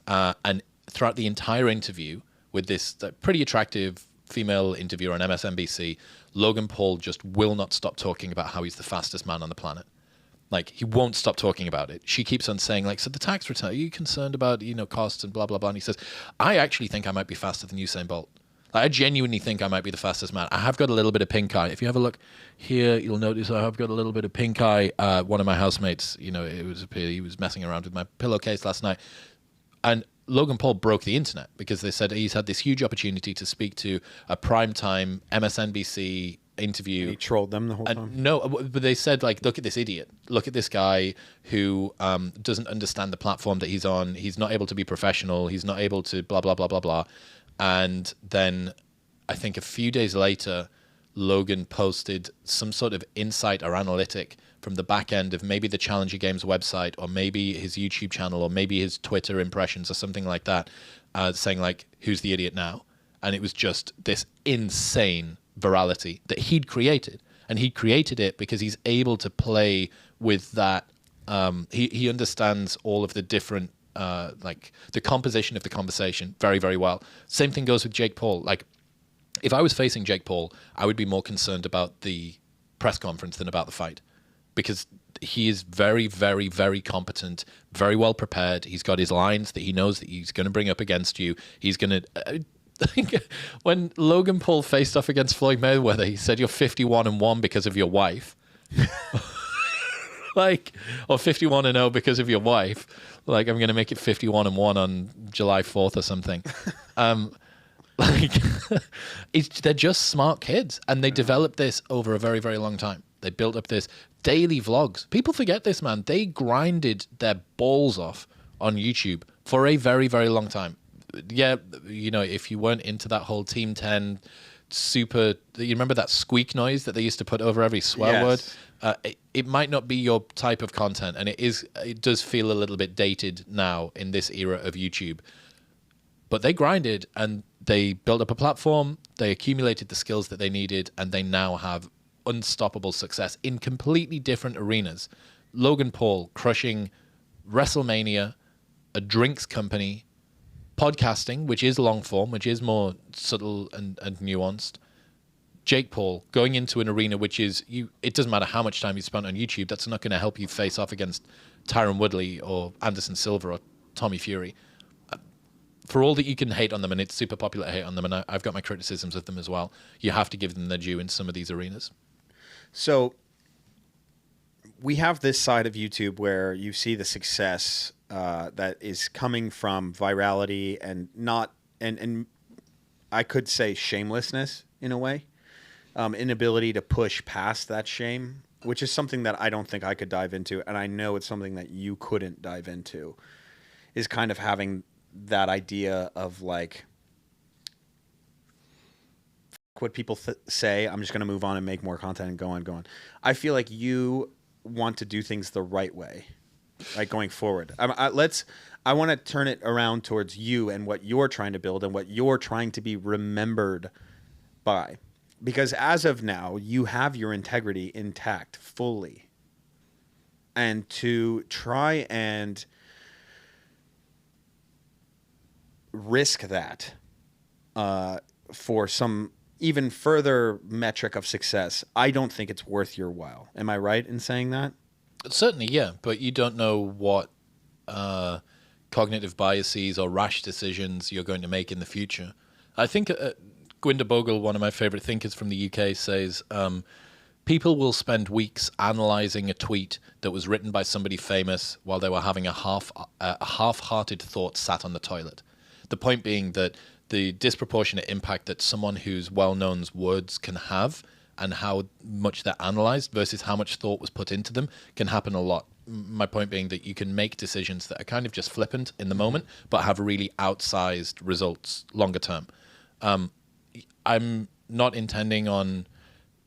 And throughout the entire interview with this pretty attractive female interviewer on MSNBC, Logan Paul just will not stop talking about how he's the fastest man on the planet. Like, he won't stop talking about it. She keeps on saying, like, so the tax return, are you concerned about, costs and blah, blah, blah? And he says, I actually think I might be faster than Usain Bolt. I genuinely think I might be the fastest man. I have got a little bit of pink eye. If you have a look here, you'll notice I have got a little bit of pink eye. One of my housemates, he was messing around with my pillowcase last night. And Logan Paul broke the internet because they said he's had this huge opportunity to speak to a primetime MSNBC interview. And he trolled them the whole time? No, but they said, like, look at this idiot. Look at this guy who doesn't understand the platform that he's on. He's not able to be professional. He's not able to blah, blah, blah, blah, blah. And then I think a few days later, Logan posted some sort of insight or analytic from the back end of maybe the Challenger Games website, or maybe his YouTube channel, or maybe his Twitter impressions or something like that, saying, like, who's the idiot now? And it was just this insane virality that he'd created. And he created it because he's able to play with that. He understands all of the different like the composition of the conversation very, very well. Same thing goes with Jake Paul. Like, if I was facing Jake Paul, I would be more concerned about the press conference than about the fight, because he is very, very, very competent, very well prepared. He's got his lines that he knows that he's going to bring up against you. He's going to... when Logan Paul faced off against Floyd Mayweather, he said, you're 51-1 because of your wife. Like, or 51-0 because of your wife. Like, I'm going to make it 51-1 on July 4th or something. Like, they're just smart kids, and they developed this over a very, very long time. They built up this daily vlogs. People forget this, man. They grinded their balls off on YouTube for a very, very long time. Yeah, if you weren't into that whole Team 10 super, you remember that squeak noise that they used to put over every swear word? It might not be your type of content, and it does feel a little bit dated now in this era of YouTube. But they grinded and they built up a platform, they accumulated the skills that they needed, and they now have unstoppable success in completely different arenas. Logan Paul crushing WrestleMania, a drinks company, podcasting, which is long form, which is more subtle and nuanced. Jake Paul going into an arena which is, it doesn't matter how much time you spent on YouTube, that's not going to help you face off against Tyron Woodley or Anderson Silva or Tommy Fury. For all that you can hate on them, and it's super popular to hate on them, and I've got my criticisms of them as well, you have to give them their due in some of these arenas. So we have this side of YouTube where you see the success that is coming from virality and I could say shamelessness in a way, inability to push past that shame, which is something that I don't think I could dive into, and I know it's something that you couldn't dive into, is kind of having that idea of like, what people say, I'm just going to move on and make more content and go on. I feel like you want to do things the right way, like going forward. I want to turn it around towards you and what you're trying to build and what you're trying to be remembered by. Because as of now, you have your integrity intact fully. And to try and risk that for some even further metric of success, I don't think it's worth your while. Am I right in saying that? Certainly, yeah. But you don't know what cognitive biases or rash decisions you're going to make in the future. I think Gwynder Bogle, one of my favorite thinkers from the UK, says people will spend weeks analyzing a tweet that was written by somebody famous while they were having a half-hearted thought sat on the toilet. The point being that the disproportionate impact that someone who's well-known's words can have and how much they're analyzed versus how much thought was put into them can happen a lot. My point being that you can make decisions that are kind of just flippant in the moment, but have really outsized results longer term. I'm not intending on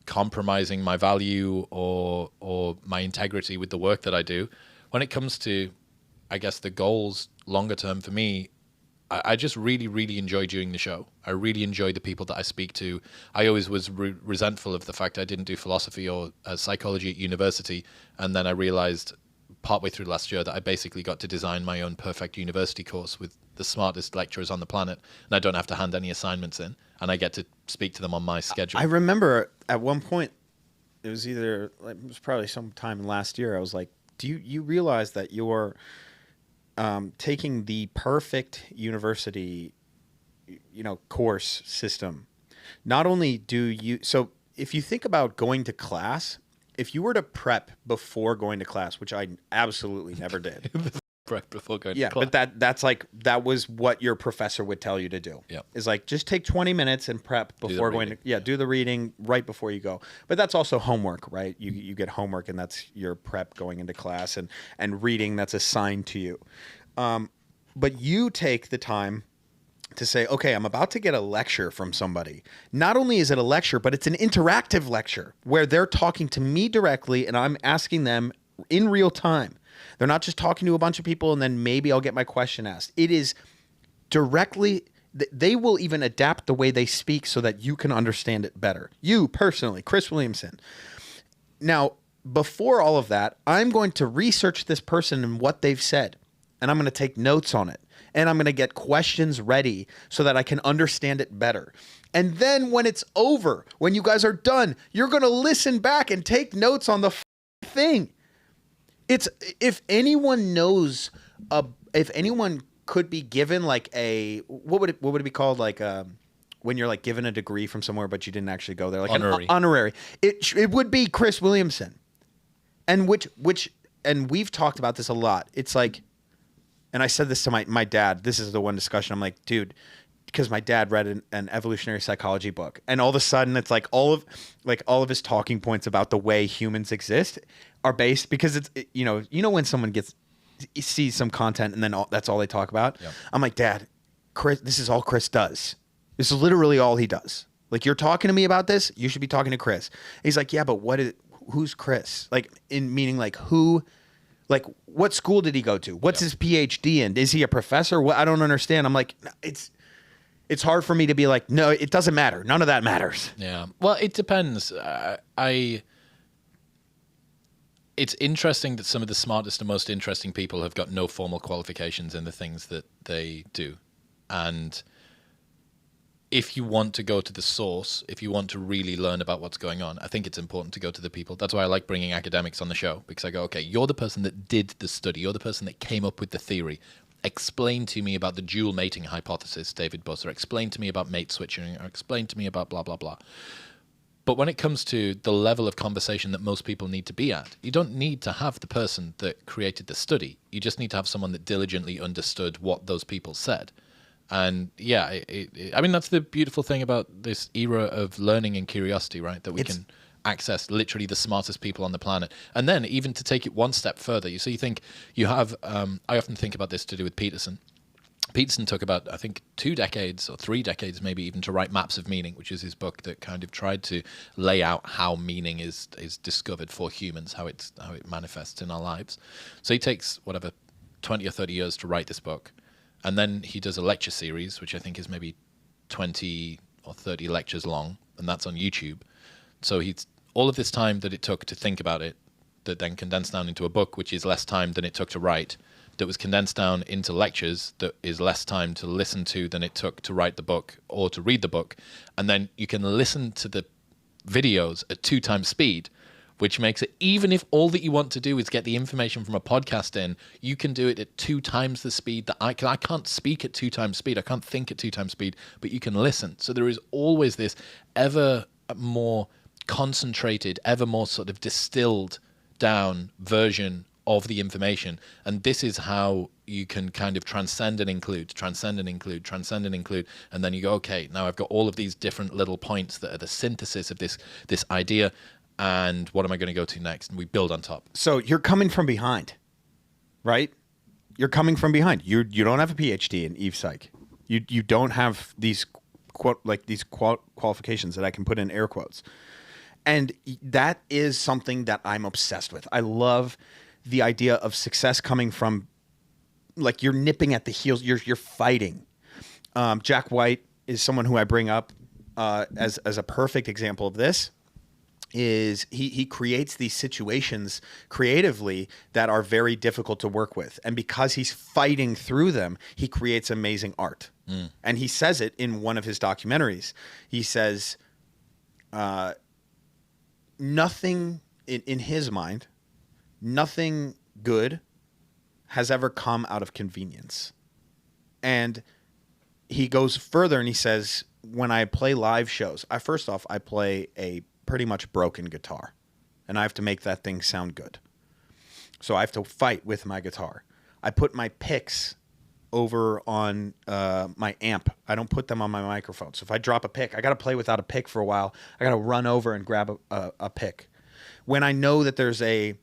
compromising my value or my integrity with the work that I do. When it comes to, I guess, the goals longer term for me, I just really, really enjoy doing the show. I really enjoy the people that I speak to. I always was resentful of the fact I didn't do philosophy or psychology at university, and then I realized partway through last year that I basically got to design my own perfect university course with the smartest lecturers on the planet, and I don't have to hand any assignments in, and I get to speak to them on my schedule. I remember at one point, it was probably sometime last year, I was like, do you realize that you're taking the perfect university, course system? Not only do you, so if you think about going to class, if you were to prep before going to class, which I absolutely never did. Prep before going to class. Yeah, but that was what your professor would tell you to do. Yeah. Is like, just take 20 minutes and prep before going to, do the reading right before you go. But that's also homework, right? You get homework, and that's your prep going into class, and reading that's assigned to you. But you take the time to say, okay, I'm about to get a lecture from somebody. Not only is it a lecture, but it's an interactive lecture where they're talking to me directly and I'm asking them in real time. They're not just talking to a bunch of people and then maybe I'll get my question asked. It is directly, they will even adapt the way they speak so that you can understand it better. You personally, Chris Williamson. Now, before all of that, I'm going to research this person and what they've said. And I'm going to take notes on it. And I'm going to get questions ready so that I can understand it better. And then when it's over, when you guys are done, you're going to listen back and take notes on the thing. It's, if anyone knows, if anyone could be given like a, what would it be called? Like when you're like given a degree from somewhere, but you didn't actually go there. Like honorary. An honorary. It would be Chris Williamson. And and we've talked about this a lot. It's like, and I said this to my dad. This is the one discussion. I'm like, dude, because my dad read an evolutionary psychology book, and all of a sudden, it's like all of his talking points about the way humans exist are based because it's when someone sees some content and then that's all they talk about. Yep. I'm like, Dad, Chris, this is all Chris does. This is literally all he does. Like, you're talking to me about this, you should be talking to Chris. And he's like, yeah, but who's Chris? Like, in meaning, like, who, like, what school did he go to? What's his PhD in? Is he a professor? What? I don't understand. I'm like, it's hard for me to be like, no, it doesn't matter. None of that matters. Yeah. Well, it depends. It's interesting that some of the smartest and most interesting people have got no formal qualifications in the things that they do. And if you want to go to the source, if you want to really learn about what's going on, I think it's important to go to the people. That's why I like bringing academics on the show, because I go, okay, you're the person that did the study. You're the person that came up with the theory. Explain to me about the dual mating hypothesis, David Buss, or explain to me about mate switching, or explain to me about blah, blah, blah. But when it comes to the level of conversation that most people need to be at, you don't need to have the person that created the study. You just need to have someone that diligently understood what those people said. And yeah, I mean, that's the beautiful thing about this era of learning and curiosity, right? That we can access literally the smartest people on the planet. And then even to take it one step further, you think you have, I often think about this to do with Peterson. Peterson took about, I think, 2 decades or 3 decades maybe even to write Maps of Meaning, which is his book that kind of tried to lay out how meaning is discovered for humans, how it manifests in our lives. So he takes, 20 or 30 years to write this book. And then he does a lecture series, which I think is maybe 20 or 30 lectures long, and that's on YouTube. So he's all of this time that it took to think about it, that then condensed down into a book, which is less time than it took to write, that was condensed down into lectures that is less time to listen to than it took to write the book or to read the book. And then you can listen to the videos at 2 times speed, which makes it, even if all that you want to do is get the information from a podcast in, you can do it at 2 times the speed that I can. I can't speak at 2 times speed. I can't think at 2 times speed, but you can listen. So there is always this ever more concentrated, ever more sort of distilled down version of the information. And this is how you can kind of transcend and include, and then you go, okay, now I've got all of these different little points that are the synthesis of this idea, and what am I going to go to next? And we build on top. So you're coming from behind, right? You're coming from behind. You don't have a PhD in Eve Psych. You don't have these qualifications that I can put in air quotes. And that is something that I'm obsessed with. I love the idea of success coming from, like, you're nipping at the heels, you're fighting. Jack White is someone who I bring up as a perfect example of this. Is he creates these situations creatively that are very difficult to work with, and because he's fighting through them, he creates amazing art. And he says it in one of his documentaries. He says, nothing in his mind, nothing good has ever come out of convenience. And he goes further and he says, when I play live shows, I play a pretty much broken guitar, and I have to make that thing sound good. So I have to fight with my guitar. I put my picks over on my amp. I don't put them on my microphone. So if I drop a pick, I got to play without a pick for a while. I got to run over and grab a pick. When I know that there's a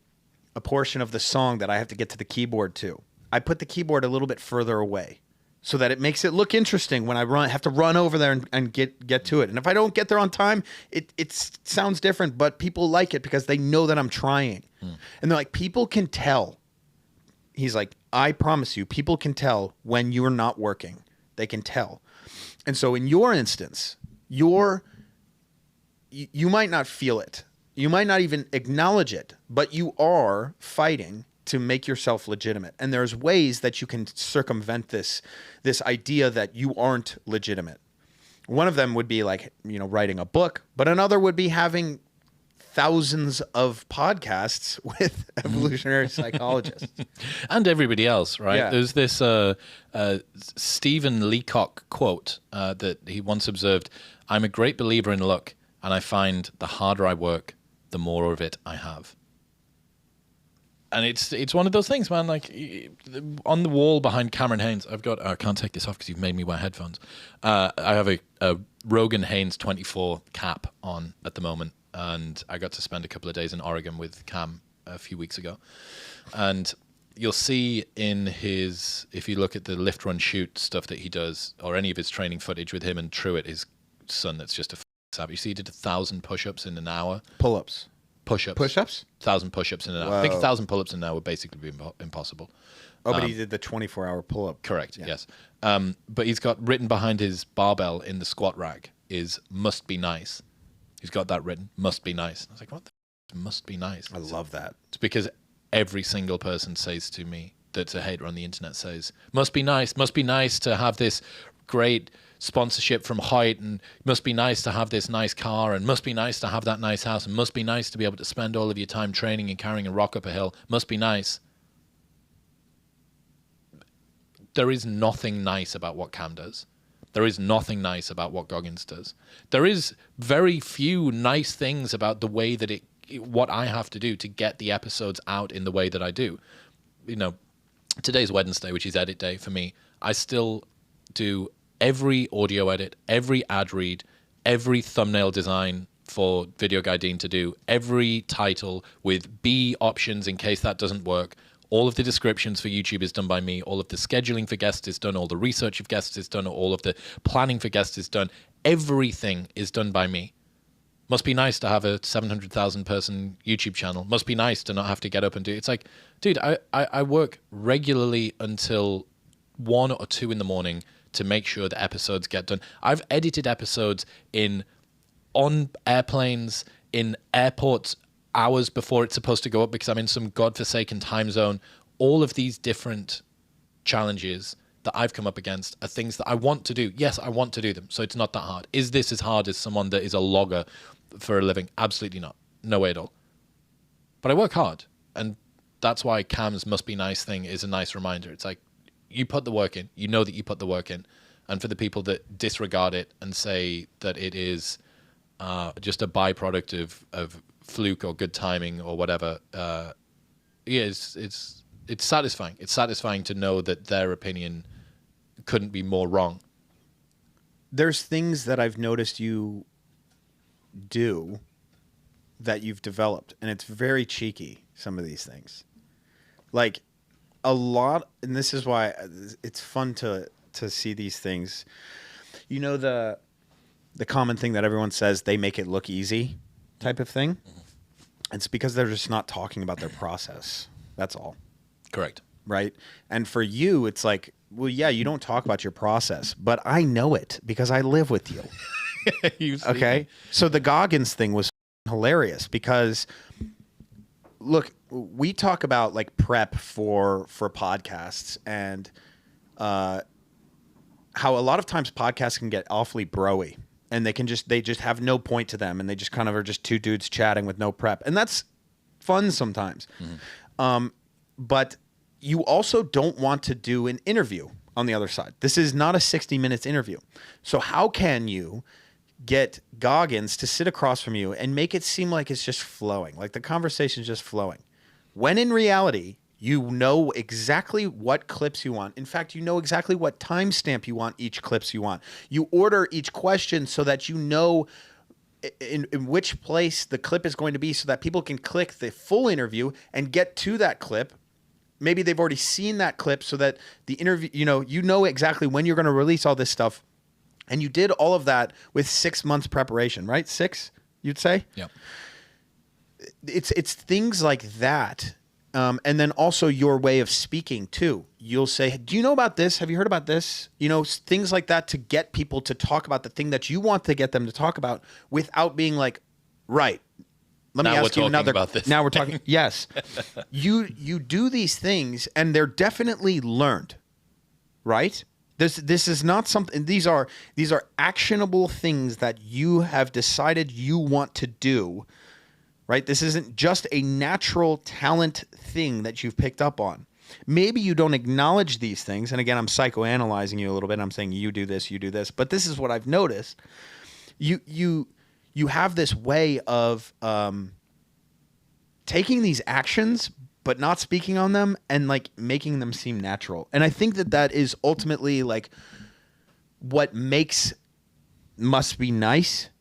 portion of the song that I have to get to the keyboard to, I put the keyboard a little bit further away so that it makes it look interesting when I have to run over there and get to it. And if I don't get there on time, it sounds different, but people like it because they know that I'm trying. And they're like, people can tell. He's like, I promise you, people can tell when you're not working. They can tell. And so in your instance, you might not feel it. You might not even acknowledge it, but you are fighting to make yourself legitimate. And there's ways that you can circumvent this idea that you aren't legitimate. One of them would be like, writing a book, but another would be having thousands of podcasts with evolutionary psychologists. And everybody else, right? Yeah. There's this Stephen Leacock quote that he once observed, "I'm a great believer in luck, and I find the harder I work, the more of it I have." And it's one of those things, man. Like, on the wall behind Cameron Haynes, I can't take this off because you've made me wear headphones. I have a Rogan Haynes 24 cap on at the moment, and I got to spend a couple of days in Oregon with Cam a few weeks ago. And you'll see if you look at the lift, run, shoot stuff that he does, or any of his training footage with him and Truett, his son, that's just a savage. You see he did 1,000 push-ups in an hour. Pull-ups. push-ups. Push-ups? 1,000 push-ups in an hour. I think 1,000 pull-ups in an hour would basically be impossible. Oh, but he did the 24-hour pull-up. Correct, yes. But he's got written behind his barbell in the squat rack is must be nice. He's got that written, must be nice. I was like, what the must be nice? I love that. It's because every single person says to me that's a hater on the internet says, must be nice to have this great sponsorship from Hoyt, and must be nice to have this nice car, and must be nice to have that nice house, and must be nice to be able to spend all of your time training and carrying a rock up a hill. Must be nice. There is nothing nice about what Cam does. There is nothing nice about what Goggins does. There is very few nice things about the way that what I have to do to get the episodes out in the way that I do. You know, today's Wednesday, which is edit day for me. I still do every audio edit, every ad read, every thumbnail design for Video Guy Dean to do, every title with B options in case that doesn't work. All of the descriptions for YouTube is done by me. All of the scheduling for guests is done. All the research of guests is done. All of the planning for guests is done. Everything is done by me. Must be nice to have a 700,000 person YouTube channel. Must be nice to not have to get up and do it. It's like, dude, I work regularly until 1 or 2 in the morning to make sure the episodes get done. I've edited episodes on airplanes, in airports, hours before it's supposed to go up because I'm in some godforsaken time zone. All of these different challenges that I've come up against are things that I want to do. Yes, I want to do them, so it's not that hard. Is this as hard as someone that is a logger for a living? Absolutely not. No way at all. But I work hard, and that's why Cam's must be nice thing is a nice reminder. It's like, you put the work in, you know that you put the work in, and for the people that disregard it and say that it is just a byproduct of fluke or good timing or whatever, it's satisfying. It's satisfying to know that their opinion couldn't be more wrong. There's things that I've noticed you do that you've developed, and it's very cheeky, some of these things. Like a lot, and this is why it's fun to see these things. You know, the common thing that everyone says, they make it look easy type of thing. It's because they're just not talking about their process. That's all. Correct. Right? And for you, it's like, well, yeah, you don't talk about your process, but I know it because I live with you. Okay? So the Goggins thing was hilarious because, look, we talk about like prep for podcasts and how a lot of times podcasts can get awfully broy. And they just have no point to them, and they just kind of are just two dudes chatting with no prep, and that's fun sometimes. Mm-hmm. But you also don't want to do an interview on the other side. This is not a 60 minutes interview. So how can you get Goggins to sit across from you and make it seem like it's just flowing, like the conversation is just flowing, when in reality, you know exactly what clips you want. In fact, you know exactly what timestamp you want each clips you want. You order each question so that you know in which place the clip is going to be so that people can click the full interview and get to that clip. Maybe they've already seen that clip so that the interview, you know exactly when you're going to release all this stuff. And you did all of that with 6 months preparation, right? 6, you'd say? Yeah. It's things like that. And then also your way of speaking too. You'll say, do you know about this? Have you heard about this? You know, things like that to get people to talk about the thing that you want to get them to talk about without being like, right. Let me ask you another. About this. Now we're talking. Yes. You do these things and they're definitely learned, right? This is not something, these are actionable things that you have decided you want to do. Right? This isn't just a natural talent thing that you've picked up on. Maybe you don't acknowledge these things. And again, I'm psychoanalyzing you a little bit. I'm saying you do this, but this is what I've noticed. You have this way of taking these actions, but not speaking on them and like making them seem natural. And I think that is ultimately like what makes Must Be Nice.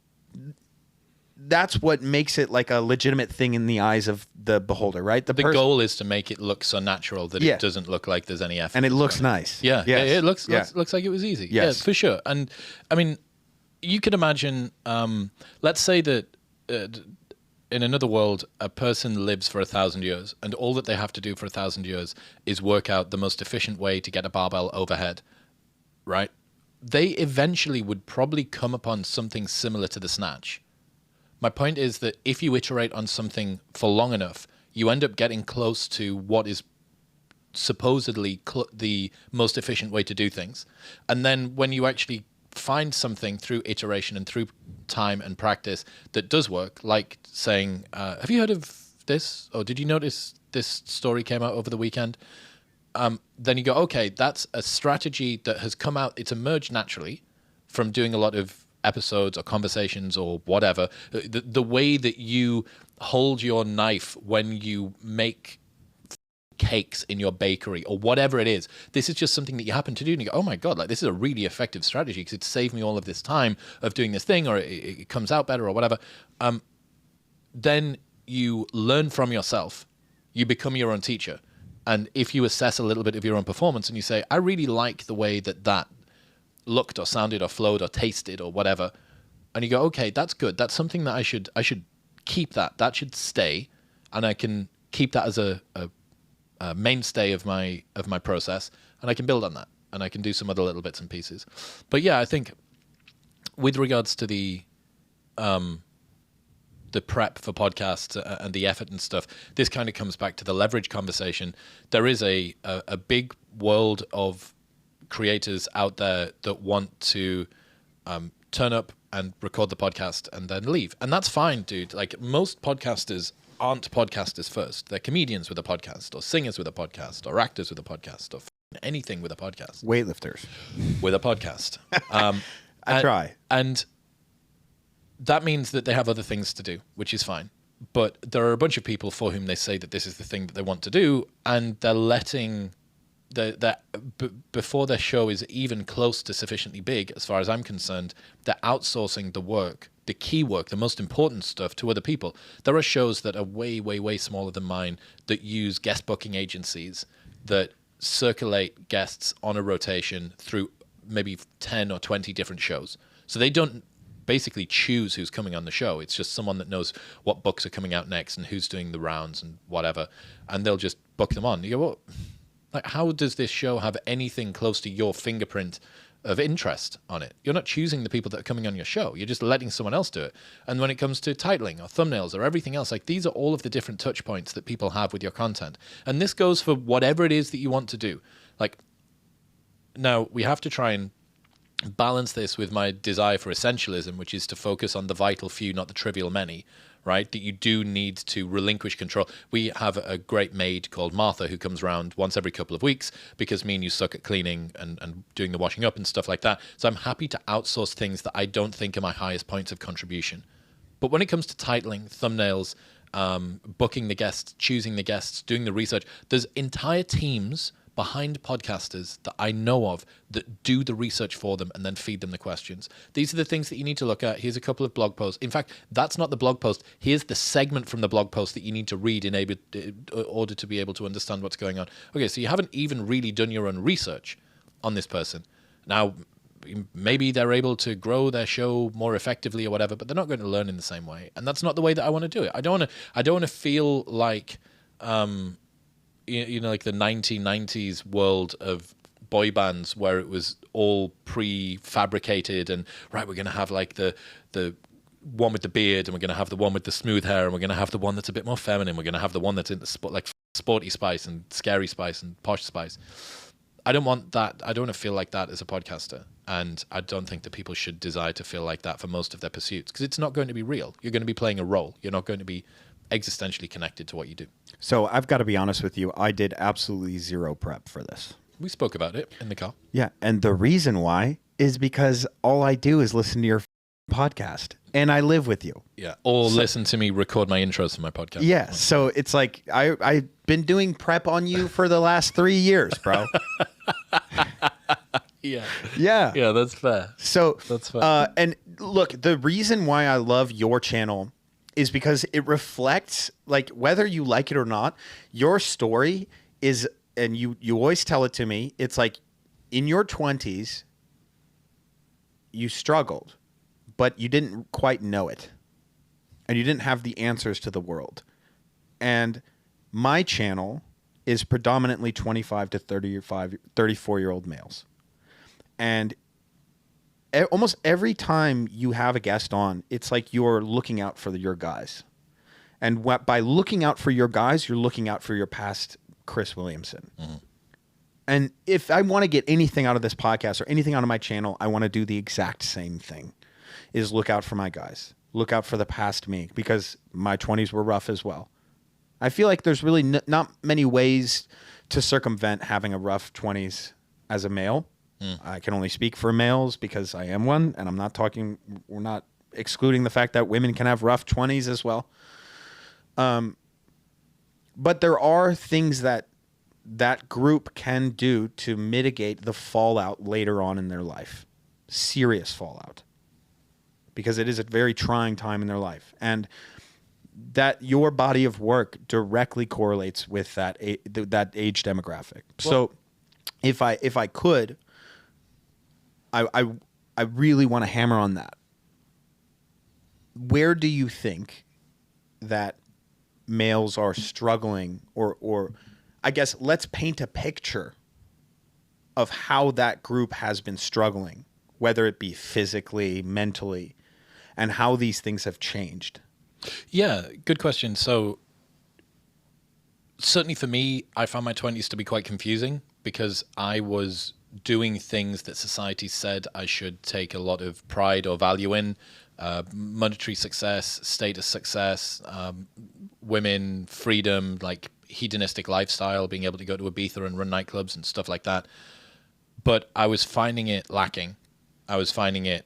That's what makes it like a legitimate thing in the eyes of the beholder, right? The goal is to make it look so natural that it doesn't look like there's any effort. And it looks nice. Yeah, yes. It looks like it was easy. Yes. Yeah, for sure. And I mean, you could imagine, let's say that in another world, a person lives for 1,000 years, and all that they have to do for 1,000 years is work out the most efficient way to get a barbell overhead, right? They eventually would probably come upon something similar to the snatch. My point is that if you iterate on something for long enough, you end up getting close to what is supposedly the most efficient way to do things. And then when you actually find something through iteration and through time and practice that does work, like saying, have you heard of this? Or did you notice this story came out over the weekend? Then you go, okay, that's a strategy that has come out. It's emerged naturally from doing a lot of episodes or conversations or whatever. The way that you hold your knife when you make cakes in your bakery or whatever it is. This is just something that you happen to do and you go, oh my God, like this is a really effective strategy because it's saved me all of this time of doing this thing, or it comes out better or whatever. Then you learn from yourself. You become your own teacher. And if you assess a little bit of your own performance and you say, I really like the way that looked or sounded or flowed or tasted or whatever, and you go, okay, that's good. That's something that I should keep that. That should stay, and I can keep that as a mainstay of my process, and I can build on that, and I can do some other little bits and pieces. But yeah, I think with regards to the prep for podcasts and the effort and stuff, this kind of comes back to the leverage conversation. There is a big world of creators out there that want to turn up and record the podcast and then leave, and that's fine, dude. Like, most podcasters aren't podcasters first. They're comedians with a podcast, or singers with a podcast, or actors with a podcast, or anything with a podcast. Weightlifters with a podcast. I try. And that means that they have other things to do, which is fine. But there are a bunch of people for whom they say that this is the thing that they want to do, and they're letting before their show is even close to sufficiently big, as far as I'm concerned, they're outsourcing the work, the key work, the most important stuff, to other people. There are shows that are way, way, way smaller than mine that use guest booking agencies that circulate guests on a rotation through maybe 10 or 20 different shows. So they don't basically choose who's coming on the show. It's just someone that knows what books are coming out next and who's doing the rounds and whatever, and they'll just book them on. You go, well, like, how does this show have anything close to your fingerprint of interest on it? You're not choosing the people that are coming on your show. You're just letting someone else do it. And when it comes to titling or thumbnails or everything else, like, these are all of the different touch points that people have with your content. And this goes for whatever it is that you want to do. Like, now we have to try and balance this with my desire for essentialism, which is to focus on the vital few, not the trivial many, right? That you do need to relinquish control. We have a great maid called Martha who comes around once every couple of weeks because me and you suck at cleaning and doing the washing up and stuff like that. So I'm happy to outsource things that I don't think are my highest points of contribution. But when it comes to titling, thumbnails, booking the guests, choosing the guests, doing the research, there's entire teams behind podcasters that I know of that do the research for them and then feed them the questions. These are the things that you need to look at. Here's a couple of blog posts. In fact, that's not the blog post. Here's the segment from the blog post that you need to read in order to be able to understand what's going on. Okay, so you haven't even really done your own research on this person. Now, maybe they're able to grow their show more effectively or whatever, but they're not going to learn in the same way. And that's not the way that I want to do it. I don't want to feel like like the 1990s world of boy bands where it was all prefabricated and, right, we're going to have like the one with the beard, and we're going to have the one with the smooth hair, and we're going to have the one that's a bit more feminine, we're going to have the one that's in the like sporty spice and scary spice and posh spice. I don't want that. I don't want to feel like that as a podcaster, and I don't think that people should desire to feel like that for most of their pursuits, because it's not going to be real. You're going to be playing a role. You're not going to be existentially connected to what you do. So I've got to be honest with you. I did absolutely zero prep for this. We spoke about it in the car. Yeah. And the reason why is because all I do is listen to your podcast and I live with you. Yeah. Or listen to me record my intros for my podcast. Yeah. So it's like, I've been doing prep on you for the last 3 years, bro. Yeah. Yeah. Yeah. That's fair. So that's fair. And look, the reason why I love your channel is because it reflects, like, whether you like it or not, your story is, and you always tell it to me, it's like in your 20s, you struggled, but you didn't quite know it. and you didn't have the answers to the world. And my channel is predominantly 25 to 34-year-old males. And almost every time you have a guest on, it's like you're looking out for your guys. And by looking out for your guys, you're looking out for your past Chris Williamson. Mm-hmm. And if I want to get anything out of this podcast or anything out of my channel, I want to do the exact same thing, is look out for my guys. Look out for the past me, because my 20s were rough as well. I feel like there's really not many ways to circumvent having a rough 20s as a male. I can only speak for males because I am one, and we're not excluding the fact that women can have rough 20s as well. But there are things that group can do to mitigate the fallout later on in their life. Serious fallout. Because it is a very trying time in their life. And that your body of work directly correlates with that age demographic. Well, so if I could, I really want to hammer on that. Where do you think that males are struggling, or I guess let's paint a picture of how that group has been struggling, whether it be physically, mentally, and how these things have changed? Yeah, good question. So certainly for me, I found my 20s to be quite confusing because I was doing things that society said I should take a lot of pride or value in. Monetary success, status success, women, freedom, like hedonistic lifestyle, being able to go to Ibiza and run nightclubs and stuff like that. But I was finding it lacking. I was finding it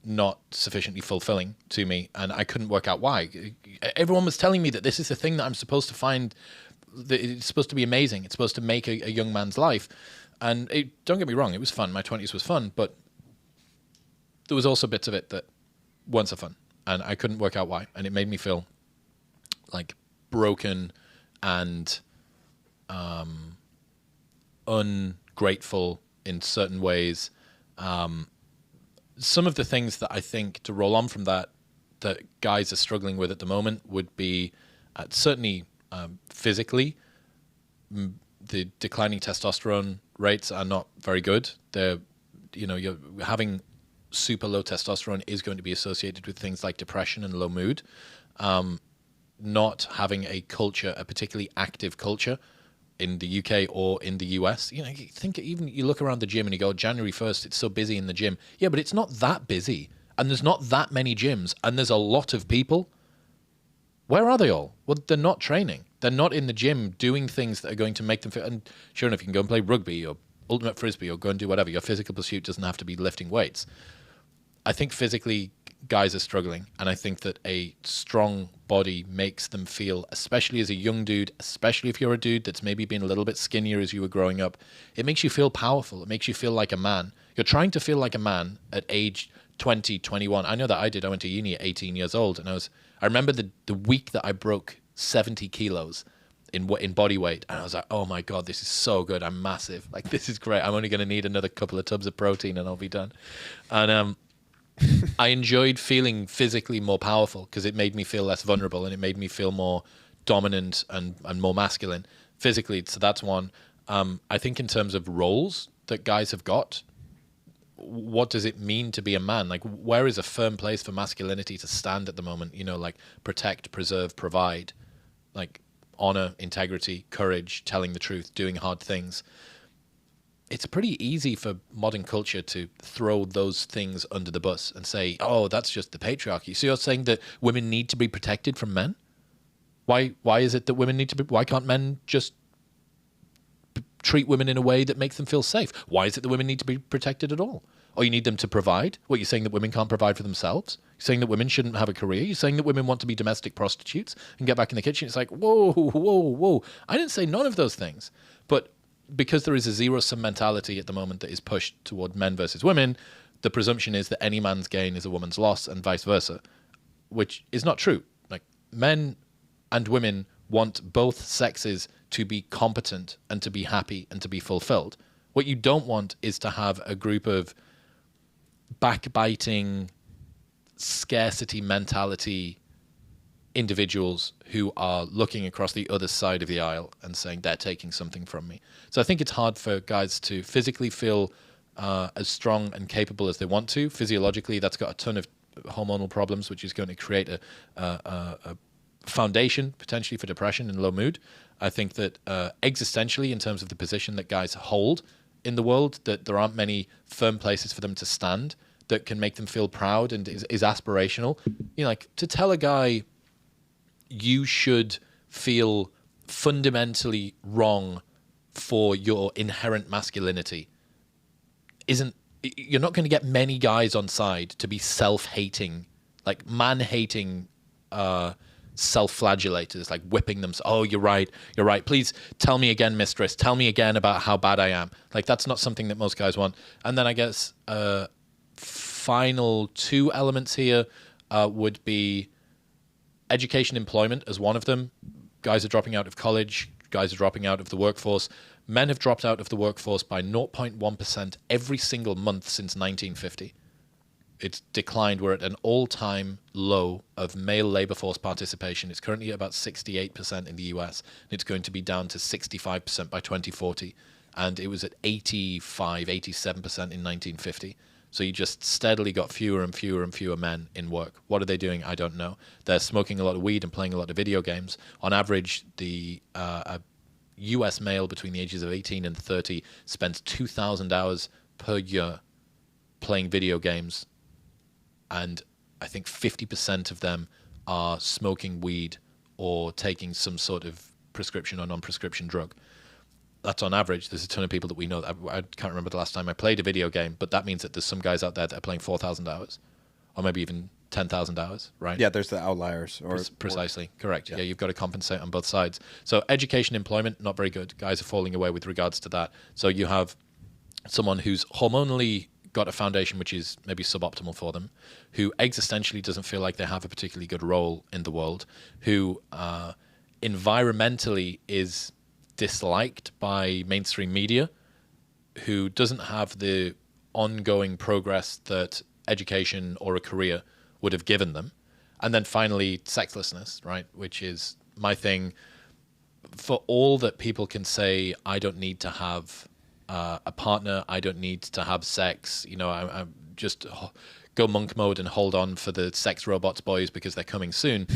not sufficiently fulfilling to me, and I couldn't work out why. Everyone was telling me that this is the thing that I'm supposed to find, that it's supposed to be amazing. It's supposed to make a young man's life. And don't get me wrong, it was fun. My 20s was fun, but there was also bits of it that weren't so fun, and I couldn't work out why. And it made me feel like broken and ungrateful in certain ways. Some of the things that I think, to roll on from that guys are struggling with at the moment would be certainly physically. The declining testosterone rates are not very good. You're having super low testosterone is going to be associated with things like depression and low mood. Not having a particularly active culture in the UK or in the US. You think even you look around the gym and you go, January 1st, it's so busy in the gym. Yeah, but it's not that busy. And there's not that many gyms. And there's a lot of people. Where are they all? Well, they're not training. They're not in the gym doing things that are going to make them fit. And sure enough, you can go and play rugby or ultimate frisbee or go and do whatever. Your physical pursuit doesn't have to be lifting weights. I think physically guys are struggling, and I think that a strong body makes them feel, especially as a young dude, especially if you're a dude that's maybe been a little bit skinnier as you were growing up, it makes you feel powerful. It makes you feel like a man. You're trying to feel like a man at age 20, 21. I know that I did. I went to uni at 18 years old, and I remember the week that I broke 70 kilos in body weight, and I was like, oh my God, this is so good. I'm massive. Like, this is great. I'm only going to need another couple of tubs of protein and I'll be done. And I enjoyed feeling physically more powerful because it made me feel less vulnerable and it made me feel more dominant and more masculine physically. So that's one. I think in terms of roles that guys have got, what does it mean to be a man? Like, where is a firm place for masculinity to stand at the moment? Like protect, preserve, provide, like honor, integrity, courage, telling the truth, doing hard things. It's pretty easy for modern culture to throw those things under the bus and say, oh, that's just the patriarchy. So you're saying that women need to be protected from men? Why is it that women need to be? Why can't men just treat women in a way that makes them feel safe? Why is it that women need to be protected at all? Or you need them to provide? What, you're saying that women can't provide for themselves? You're saying that women shouldn't have a career? You're saying that women want to be domestic prostitutes and get back in the kitchen? It's like, whoa. I didn't say none of those things. But because there is a zero-sum mentality at the moment that is pushed toward men versus women, the presumption is that any man's gain is a woman's loss and vice versa, which is not true. Like, men and women want both sexes to be competent and to be happy and to be fulfilled. What you don't want is to have a group of backbiting, scarcity mentality individuals who are looking across the other side of the aisle and saying they're taking something from me. So I think it's hard for guys to physically feel as strong and capable as they want to. Physiologically, that's got a ton of hormonal problems, which is going to create a foundation potentially for depression and low mood. I think that existentially, in terms of the position that guys hold in the world, that there aren't many firm places for them to stand that can make them feel proud and is aspirational. You know, like to tell a guy you should feel fundamentally wrong for your inherent masculinity you're not going to get many guys on side to be self-hating, like man-hating self-flagellators, like whipping them. Oh, you're right. Please tell me again, mistress. Tell me again about how bad I am. Like, that's not something that most guys want. And then I guess final two elements here would be education, employment as one of them. Guys are dropping out of college. Guys are dropping out of the workforce. Men have dropped out of the workforce by 0.1% every single month since 1950. It's declined. We're at an all-time low of male labor force participation. It's currently at about 68% in the US. And it's going to be down to 65% by 2040. And it was at 85, 87% in 1950. So you just steadily got fewer and fewer and fewer men in work. What are they doing? I don't know. They're smoking a lot of weed and playing a lot of video games. On average, the US male between the ages of 18 and 30 spends 2,000 hours per year playing video games. And I think 50% of them are smoking weed or taking some sort of prescription or non-prescription drug. That's on average. There's a ton of people that we know. I can't remember the last time I played a video game, but that means that there's some guys out there that are playing 4,000 hours or maybe even 10,000 hours, right? Yeah, there's the outliers. Precisely, correct. Yeah, you've got to compensate on both sides. So education, employment, not very good. Guys are falling away with regards to that. So you have someone who's hormonally got a foundation which is maybe suboptimal for them, who existentially doesn't feel like they have a particularly good role in the world, who environmentally is disliked by mainstream media, who doesn't have the ongoing progress that education or a career would have given them. And then finally, sexlessness, right? Which is my thing. For all that people can say, I don't need to have a partner, I don't need to have sex, you know, I just go monk mode and hold on for the sex robots boys because they're coming soon.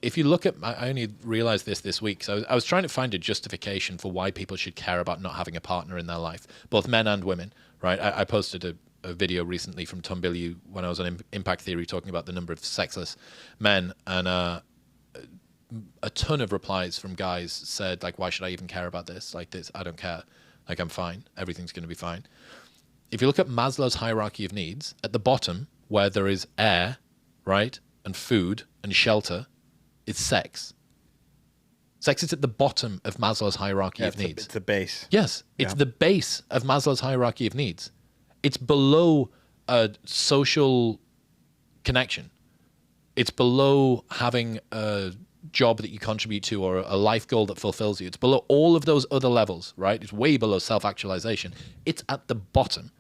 If you look at, I only realized this week, so I was trying to find a justification for why people should care about not having a partner in their life, both men and women, right? I posted a video recently from Tom Bilyeu when I was on Impact Theory talking about the number of sexless men, and a ton of replies from guys said, like, why should I even care about this? Like, this, I don't care. Like, I'm fine. Everything's going to be fine. If you look at Maslow's hierarchy of needs, at the bottom, where there is air, right, and food and shelter, is sex. Sex is at the bottom of Maslow's hierarchy of needs. It's the base. Yes, it's the base of Maslow's hierarchy of needs. It's below a social connection. It's below having a job that you contribute to or a life goal that fulfills you. It's below all of those other levels, right? It's way below self-actualization. It's at the bottom.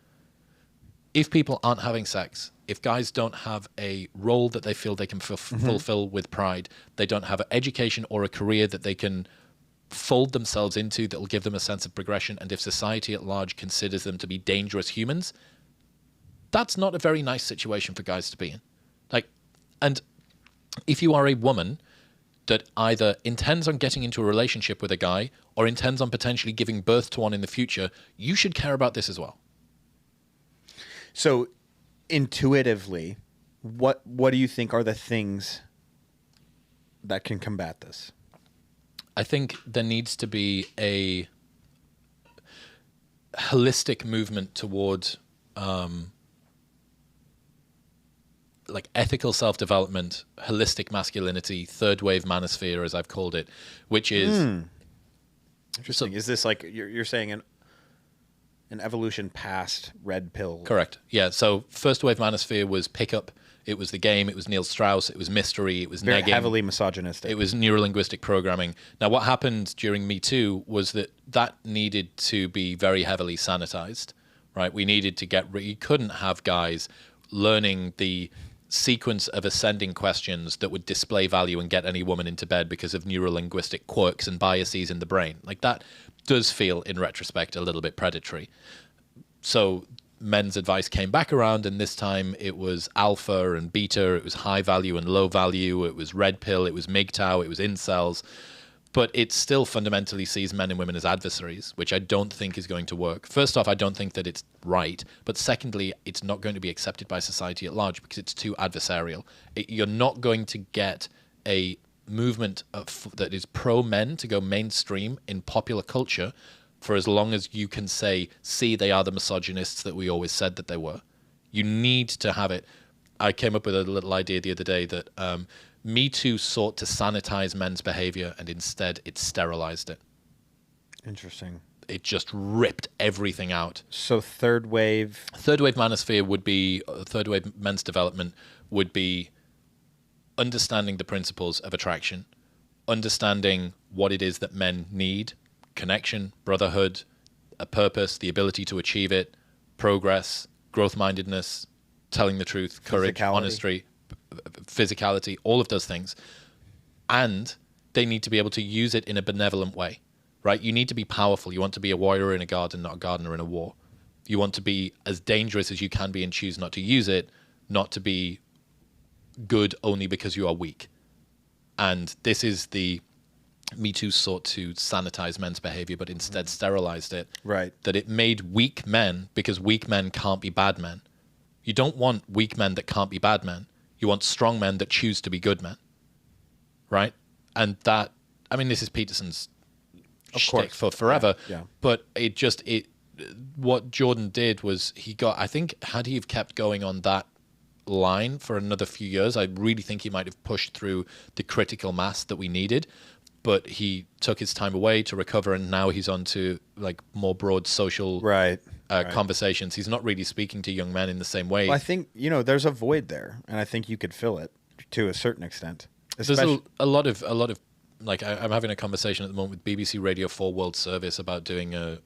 If people aren't having sex, if guys don't have a role that they feel they can fulfill with pride, they don't have an education or a career that they can fold themselves into that will give them a sense of progression, and if society at large considers them to be dangerous humans, that's not a very nice situation for guys to be in. Like, and if you are a woman that either intends on getting into a relationship with a guy or intends on potentially giving birth to one in the future, you should care about this as well. So intuitively, what do you think are the things that can combat this? I think there needs to be a holistic movement towards like ethical self-development, holistic masculinity, third wave manosphere, as I've called it, which is interesting. So, is this like you're saying an evolution past red pill? Correct. Yeah. So first wave manosphere was pickup. It was the game. It was Neil Strauss. It was mystery. It was very negging. Heavily misogynistic. It was neurolinguistic programming. Now, what happened during Me Too was that needed to be very heavily sanitized, right? We needed to you couldn't have guys learning the sequence of ascending questions that would display value and get any woman into bed because of neurolinguistic quirks and biases in the brain. Like, that does feel, in retrospect, a little bit predatory. So men's advice came back around, and this time it was alpha and beta, it was high value and low value, it was red pill, it was MGTOW, it was incels. But it still fundamentally sees men and women as adversaries, which I don't think is going to work. First off, I don't think that it's right. But secondly, it's not going to be accepted by society at large because it's too adversarial. You're not going to get a movement that is pro-men to go mainstream in popular culture for as long as you can say, see, they are the misogynists that we always said that they were. You need to have it. I came up with a little idea the other day that Me Too sought to sanitize men's behavior, and instead it sterilized it. Interesting. It just ripped everything out. So third wave manosphere would be, third wave men's development would be understanding the principles of attraction, understanding what it is that men need, connection, brotherhood, a purpose, the ability to achieve it, progress, growth-mindedness, telling the truth, courage, honesty, physicality, all of those things. And they need to be able to use it in a benevolent way, right? You need to be powerful. You want to be a warrior in a garden, not a gardener in a war. You want to be as dangerous as you can be and choose not to use it, not to be good only because you are weak. And this is the Me Too sought to sanitize men's behavior, but instead sterilized it. Right. That it made weak men, because weak men can't be bad men. You don't want weak men that can't be bad men. You want strong men that choose to be good men. Right? And that, I mean, this is Peterson's shtick for forever. Yeah. But what Jordan did was he got, I think, had he have kept going on that line for another few years, I really think he might have pushed through the critical mass that we needed. But he took his time away to recover, and now he's on to like more broad social conversations. He's not really speaking to young men in the same way. Well, I think, there's a void there, and I think you could fill it to a certain extent. There's a lot of like, I'm having a conversation at the moment with BBC Radio 4 World Service about doing a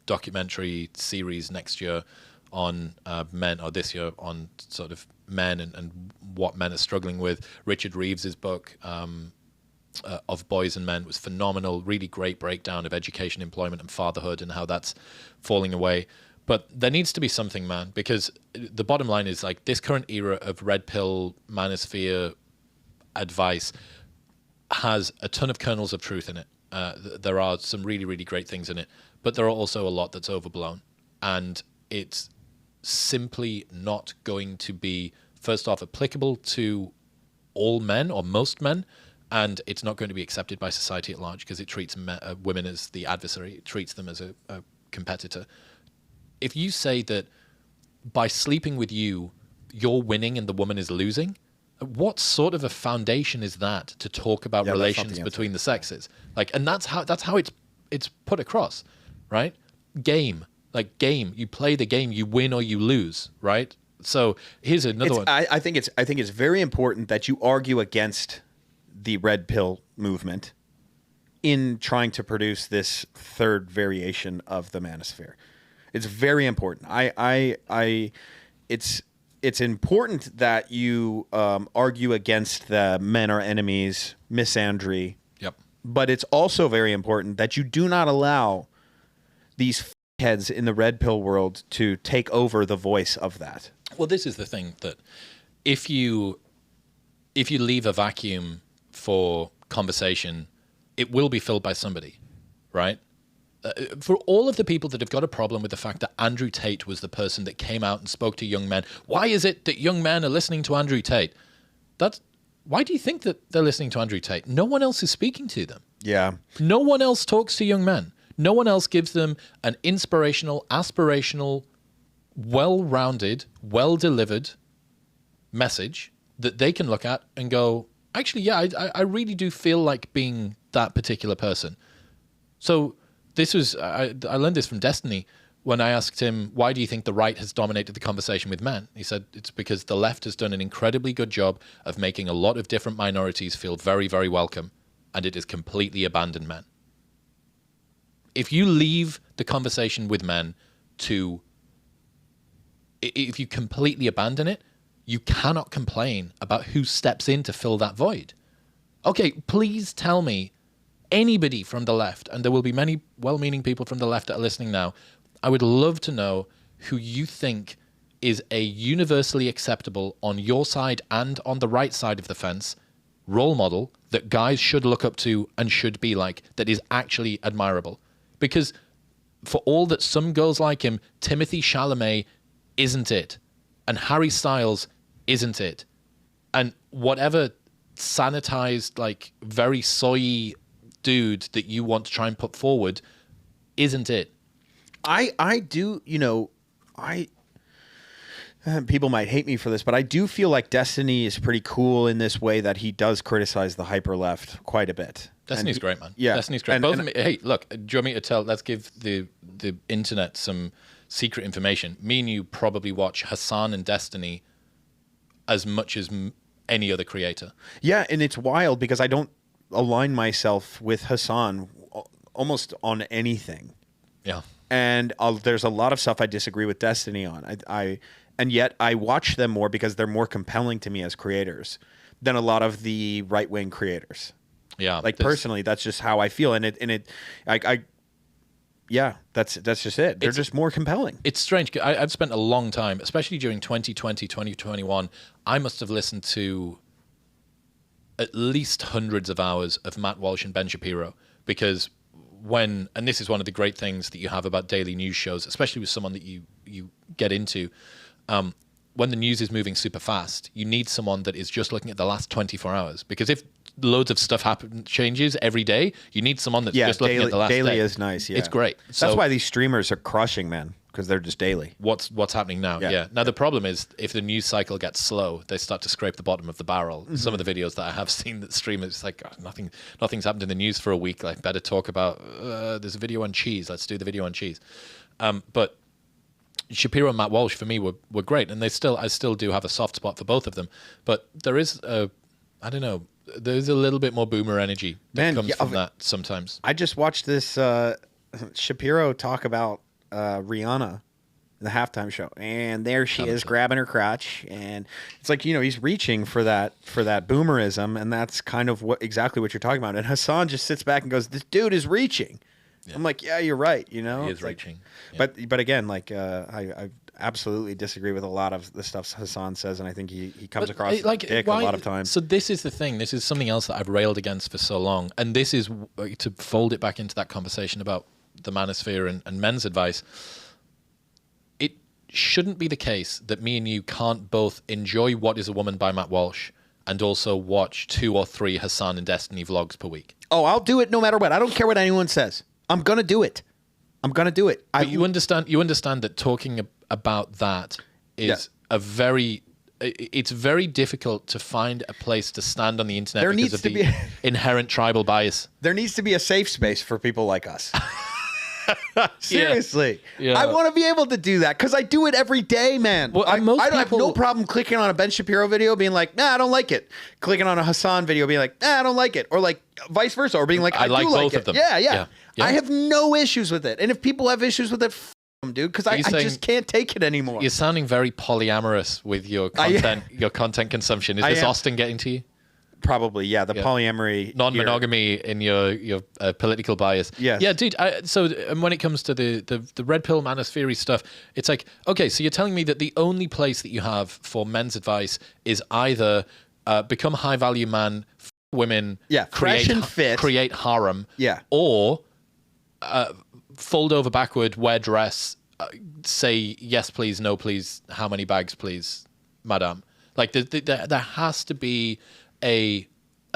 documentary series next year on men, or this year on sort of men and what men are struggling with. Richard Reeves's book, Of Boys and Men, was phenomenal. Really great breakdown of education, employment, and fatherhood and how that's falling away. But there needs to be something, man, because the bottom line is, like, this current era of red pill manosphere advice has a ton of kernels of truth in it. There are some really, really great things in it, but there are also a lot that's overblown. And it's simply not going to be, first off, applicable to all men or most men, and it's not going to be accepted by society at large because it treats women as the adversary. It treats them as a competitor. If you say that by sleeping with you, you're winning and the woman is losing, what sort of a foundation is that to talk about relations between the sexes? Like, and that's how it's put across, right? Game. You play the game, you win or you lose, right? So here's another one. I think it's very important that you argue against the red pill movement in trying to produce this third variation of the manosphere. It's very important. It's important that you argue against the men are enemies, misandry. Yep. But it's also very important that you do not allow these heads in the red pill world to take over the voice of that. Well, this is the thing, that if you leave a vacuum for conversation, it will be filled by somebody, right? For all of the people that have got a problem with the fact that Andrew Tate was the person that came out and spoke to young men, why is it that young men are listening to Andrew Tate? Why do you think that they're listening to Andrew Tate? No one else is speaking to them. Yeah. No one else talks to young men. No one else gives them an inspirational, aspirational, well-rounded, well-delivered message that they can look at and go, actually, yeah, I really do feel like being that particular person. So this was, I learned this from Destiny when I asked him, why do you think the right has dominated the conversation with men? He said, it's because the left has done an incredibly good job of making a lot of different minorities feel very, very welcome, and it has completely abandoned men. If you leave the conversation with men if you completely abandon it, you cannot complain about who steps in to fill that void. Okay, please tell me anybody from the left, and there will be many well-meaning people from the left that are listening now. I would love to know who you think is a universally acceptable on your side and on the right side of the fence role model that guys should look up to and should be like, that is actually admirable. Because for all that some girls like him, Timothée Chalamet isn't it. And Harry Styles isn't it. And whatever sanitized, like very soy dude that you want to try and put forward isn't it. I do, people might hate me for this, but I do feel like Destiny is pretty cool in this way that he does criticize the hyper left quite a bit. Destiny's great, man. Yeah. Destiny's great. Both of me, hey, look, do you want me to tell, let's give the internet some secret information. Me and you probably watch Hassan and Destiny as much as any other creator. Yeah, and it's wild because I don't align myself with Hassan almost on anything. Yeah. And there's a lot of stuff I disagree with Destiny on. And yet I watch them more because they're more compelling to me as creators than a lot of the right-wing creators. Yeah. Like personally, that's just how I feel. Yeah, that's just it. They're just more compelling. It's strange. I've spent a long time, especially during 2020, 2021. I must have listened to at least hundreds of hours of Matt Walsh and Ben Shapiro, because and this is one of the great things that you have about daily news shows, especially with someone that you get into, when the news is moving super fast, you need someone that is just looking at the last 24 hours. Because if loads of stuff changes every day, you need someone that's just looking at the last daily day. is nice. Yeah, it's great. So that's why these streamers are crushing, man, because they're just daily. What's happening now? Yeah. Now the problem is, if the news cycle gets slow, they start to scrape the bottom of the barrel. Mm-hmm. Some of the videos that I have seen that stream, it's like, oh, nothing's happened in the news for a week. Like, better talk about there's a video on cheese. Let's do the video on cheese. But Shapiro and Matt Walsh for me were great, and I still do have a soft spot for both of them. But there is there's a little bit more boomer energy that comes from that sometimes. I just watched this Shapiro talk about Rihanna, the halftime show, and there she is grabbing her crotch, and it's like, he's reaching for that boomerism, and that's kind of exactly what you're talking about. And Hassan just sits back and goes, "This dude is reaching." Yeah. I'm like, yeah, you're right. He is reaching. Yeah. But again, like I absolutely disagree with a lot of the stuff Hassan says, and I think he comes across like a dick a lot of times. So this is the thing. This is something else that I've railed against for so long, and this is to fold it back into that conversation about the manosphere and men's advice. It shouldn't be the case that me and you can't both enjoy What Is a Woman by Matt Walsh and also watch 2 or 3 Hassan and Destiny vlogs per week. Oh, I'll do it no matter what. I don't care what anyone says. I'm going to do it. But you understand that talking about that is it's very difficult to find a place to stand on the internet because of the inherent tribal bias. There needs to be a safe space for people like us. Seriously. Yeah. I want to be able to do that because I do it every day, man. Well, I have no problem clicking on a Ben Shapiro video being like, nah, I don't like it. Clicking on a Hassan video being like, nah, I don't like it. Or like vice versa. Or being like, I like both of them. Yeah. I have no issues with it. And if people have issues with it, f them, dude, because I just can't take it anymore. You're sounding very polyamorous with your content consumption. Is this Austin getting to you? Probably, yeah. The polyamory, non-monogamy in your political bias. Yes. Yeah, dude. So when it comes to the red pill manosphere stuff, it's like, okay, so you're telling me that the only place that you have for men's advice is either become a high value man, women, fresh and fit, create harem, or fold over backward, wear dress, say yes please, no please, how many bags please, madame. Like there has to be a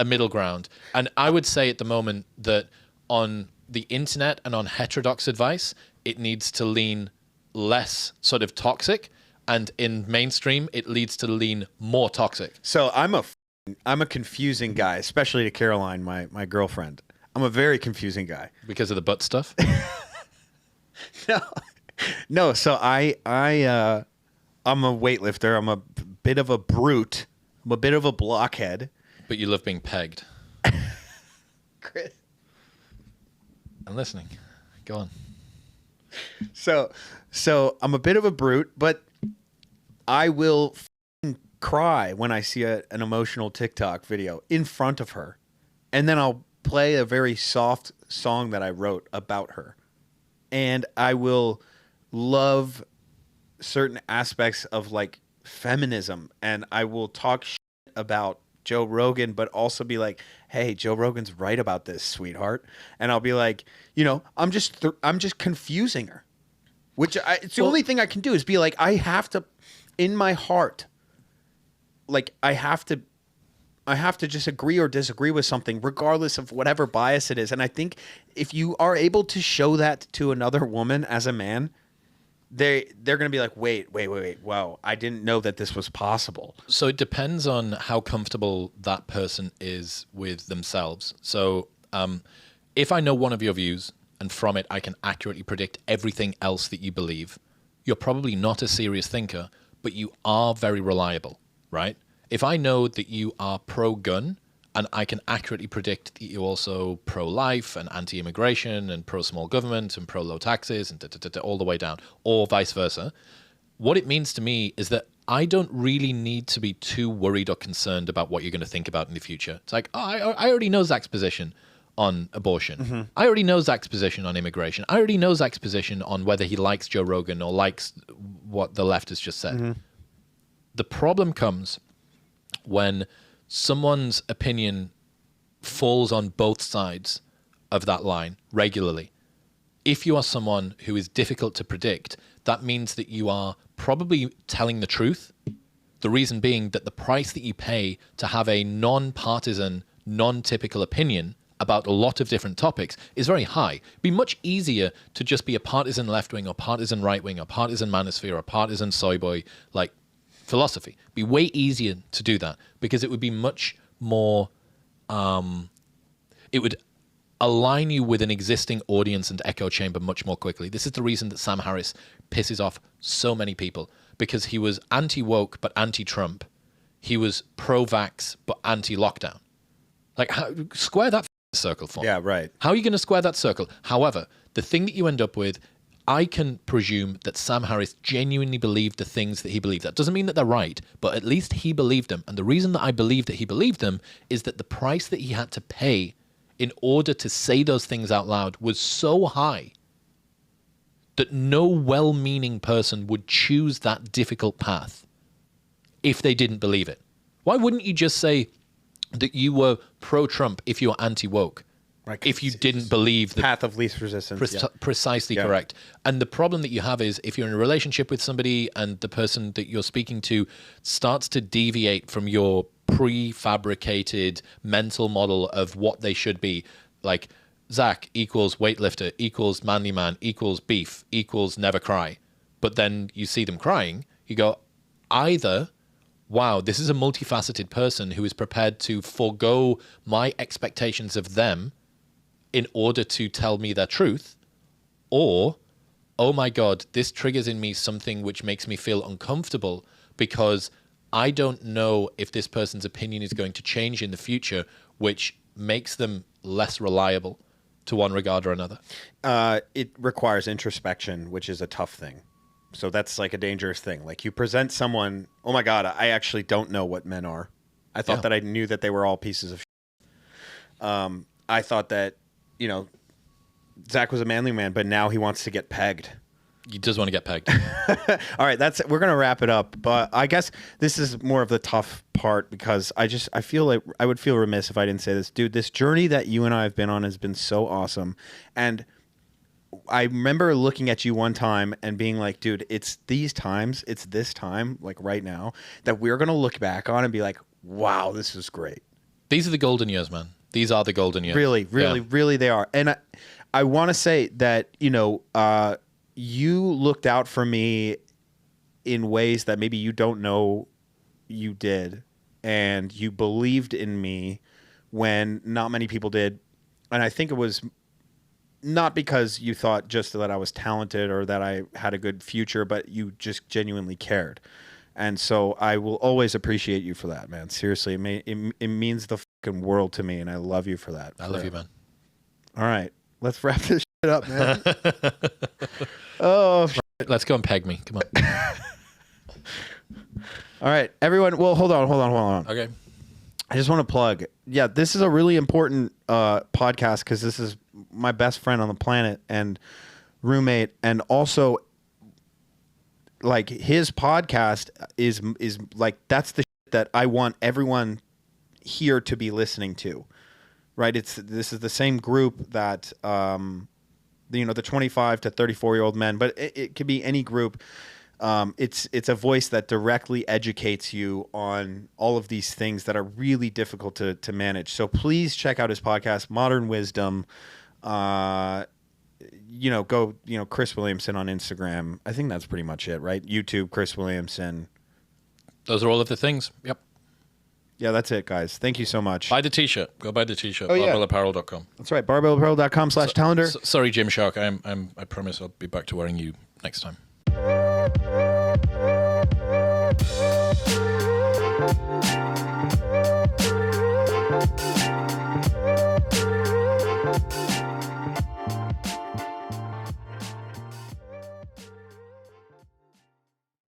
middle ground. And I would say at the moment that on the internet and on heterodox advice, it needs to lean less sort of toxic, and in mainstream it leads to lean more toxic. So I'm a confusing guy, especially to Caroline, my girlfriend. I'm a very confusing guy because of the butt stuff. No. So I'm a weightlifter. I'm a bit of a brute. I'm a bit of a blockhead. But you love being pegged. Chris. I'm listening. Go on. So I'm a bit of a brute, but I will cry when I see an emotional TikTok video in front of her, and then I'll play a very soft song that I wrote about her, and I will love certain aspects of like feminism, and I will talk shit about Joe Rogan, but also be like, hey, Joe Rogan's right about this, sweetheart. And I'll be like, I'm just confusing her, it's the only thing I can do is be like, I have to, in my heart, like I have to just agree or disagree with something regardless of whatever bias it is. And I think if you are able to show that to another woman as a man, they're going to be like, wait, wow, I didn't know that this was possible. So it depends on how comfortable that person is with themselves. So if I know one of your views and from it I can accurately predict everything else that you believe, you're probably not a serious thinker, but you are very reliable, right? If I know that you are pro-gun and I can accurately predict that you're also pro-life and anti-immigration and pro-small government and pro-low taxes and all the way down, or vice versa, what it means to me is that I don't really need to be too worried or concerned about what you're going to think about in the future. It's like, I already know Zack's position on abortion. Mm-hmm. I already know Zack's position on immigration. I already know Zack's position on whether he likes Joe Rogan or likes what the left has just said. Mm-hmm. The problem comes when someone's opinion falls on both sides of that line regularly. If you are someone who is difficult to predict, that means that you are probably telling the truth. The reason being that the price that you pay to have a non-partisan, non-typical opinion about a lot of different topics is very high. It'd be much easier to just be a partisan left-wing or partisan right-wing or partisan manosphere or partisan soy boy, like philosophy. It'd be way easier to do that because it would be much more, it would align you with an existing audience and echo chamber much more quickly. This is the reason that Sam Harris pisses off so many people, because he was anti-woke but anti-Trump. He was pro-vax but anti-lockdown. Like, square that circle for me. Yeah, right. How are you going to square that circle? However, the thing that you end up with, I can presume that Sam Harris genuinely believed the things that he believed. That doesn't mean that they're right, but at least he believed them. And the reason that I believe that he believed them is that the price that he had to pay in order to say those things out loud was so high that no well-meaning person would choose that difficult path if they didn't believe it. Why wouldn't you just say that you were pro-Trump if you were anti-woke? Right, if you didn't believe the path of least resistance. Precisely correct. And the problem that you have is if you're in a relationship with somebody and the person that you're speaking to starts to deviate from your prefabricated mental model of what they should be, like Zack equals weightlifter equals manly man equals beef equals never cry, but then you see them crying, you go, either, wow, this is a multifaceted person who is prepared to forego my expectations of them in order to tell me their truth, or, oh my God, this triggers in me something which makes me feel uncomfortable because I don't know if this person's opinion is going to change in the future, which makes them less reliable to one regard or another. It requires introspection, which is a tough thing. So that's like a dangerous thing. Like you present someone, oh my God, I actually don't know what men are. I thought that I knew that they were all pieces of shit. I thought that, Zack was a manly man, but now he wants to get pegged. He does want to get pegged. All right, we're going to wrap it up. But I guess this is more of the tough part because I feel like I would feel remiss if I didn't say this. Dude, this journey that you and I have been on has been so awesome. And I remember looking at you one time and being like, dude, it's this time, like right now, that we're going to look back on and be like, wow, this is great. These are the golden years, man. These are the golden years. Really they are. And I want to say that, you looked out for me in ways that maybe you don't know you did. And you believed in me when not many people did. And I think it was not because you thought just that I was talented or that I had a good future, but you just genuinely cared. And so I will always appreciate you for that, man. Seriously, it means the fucking world to me, and I love you for that. I love you, man. All right, let's wrap this shit up, man. Oh, let's go and peg me. Come on. All right, everyone. Well, hold on. Okay. I just want to plug. Yeah, this is a really important podcast because this is my best friend on the planet and roommate, and also like his podcast is like that's the shit that I want everyone here to be listening to, right? This is the same group that the 25 to 34-year-old men, but it could be any group. It's a voice that directly educates you on all of these things that are really difficult to manage. So please check out his podcast, Modern Wisdom. Go Chris Williamson on Instagram. I think that's pretty much it, right? YouTube, Chris Williamson. Those are all of the things. Yep. Yeah, that's it, guys. Thank you so much. Buy the T-shirt. Go buy the T-shirt. Oh, yeah. BarbellApparel.com. That's right. Barbellapparel.com/calendar. Sorry, Jim Shark. I promise I'll be back to wearing you next time.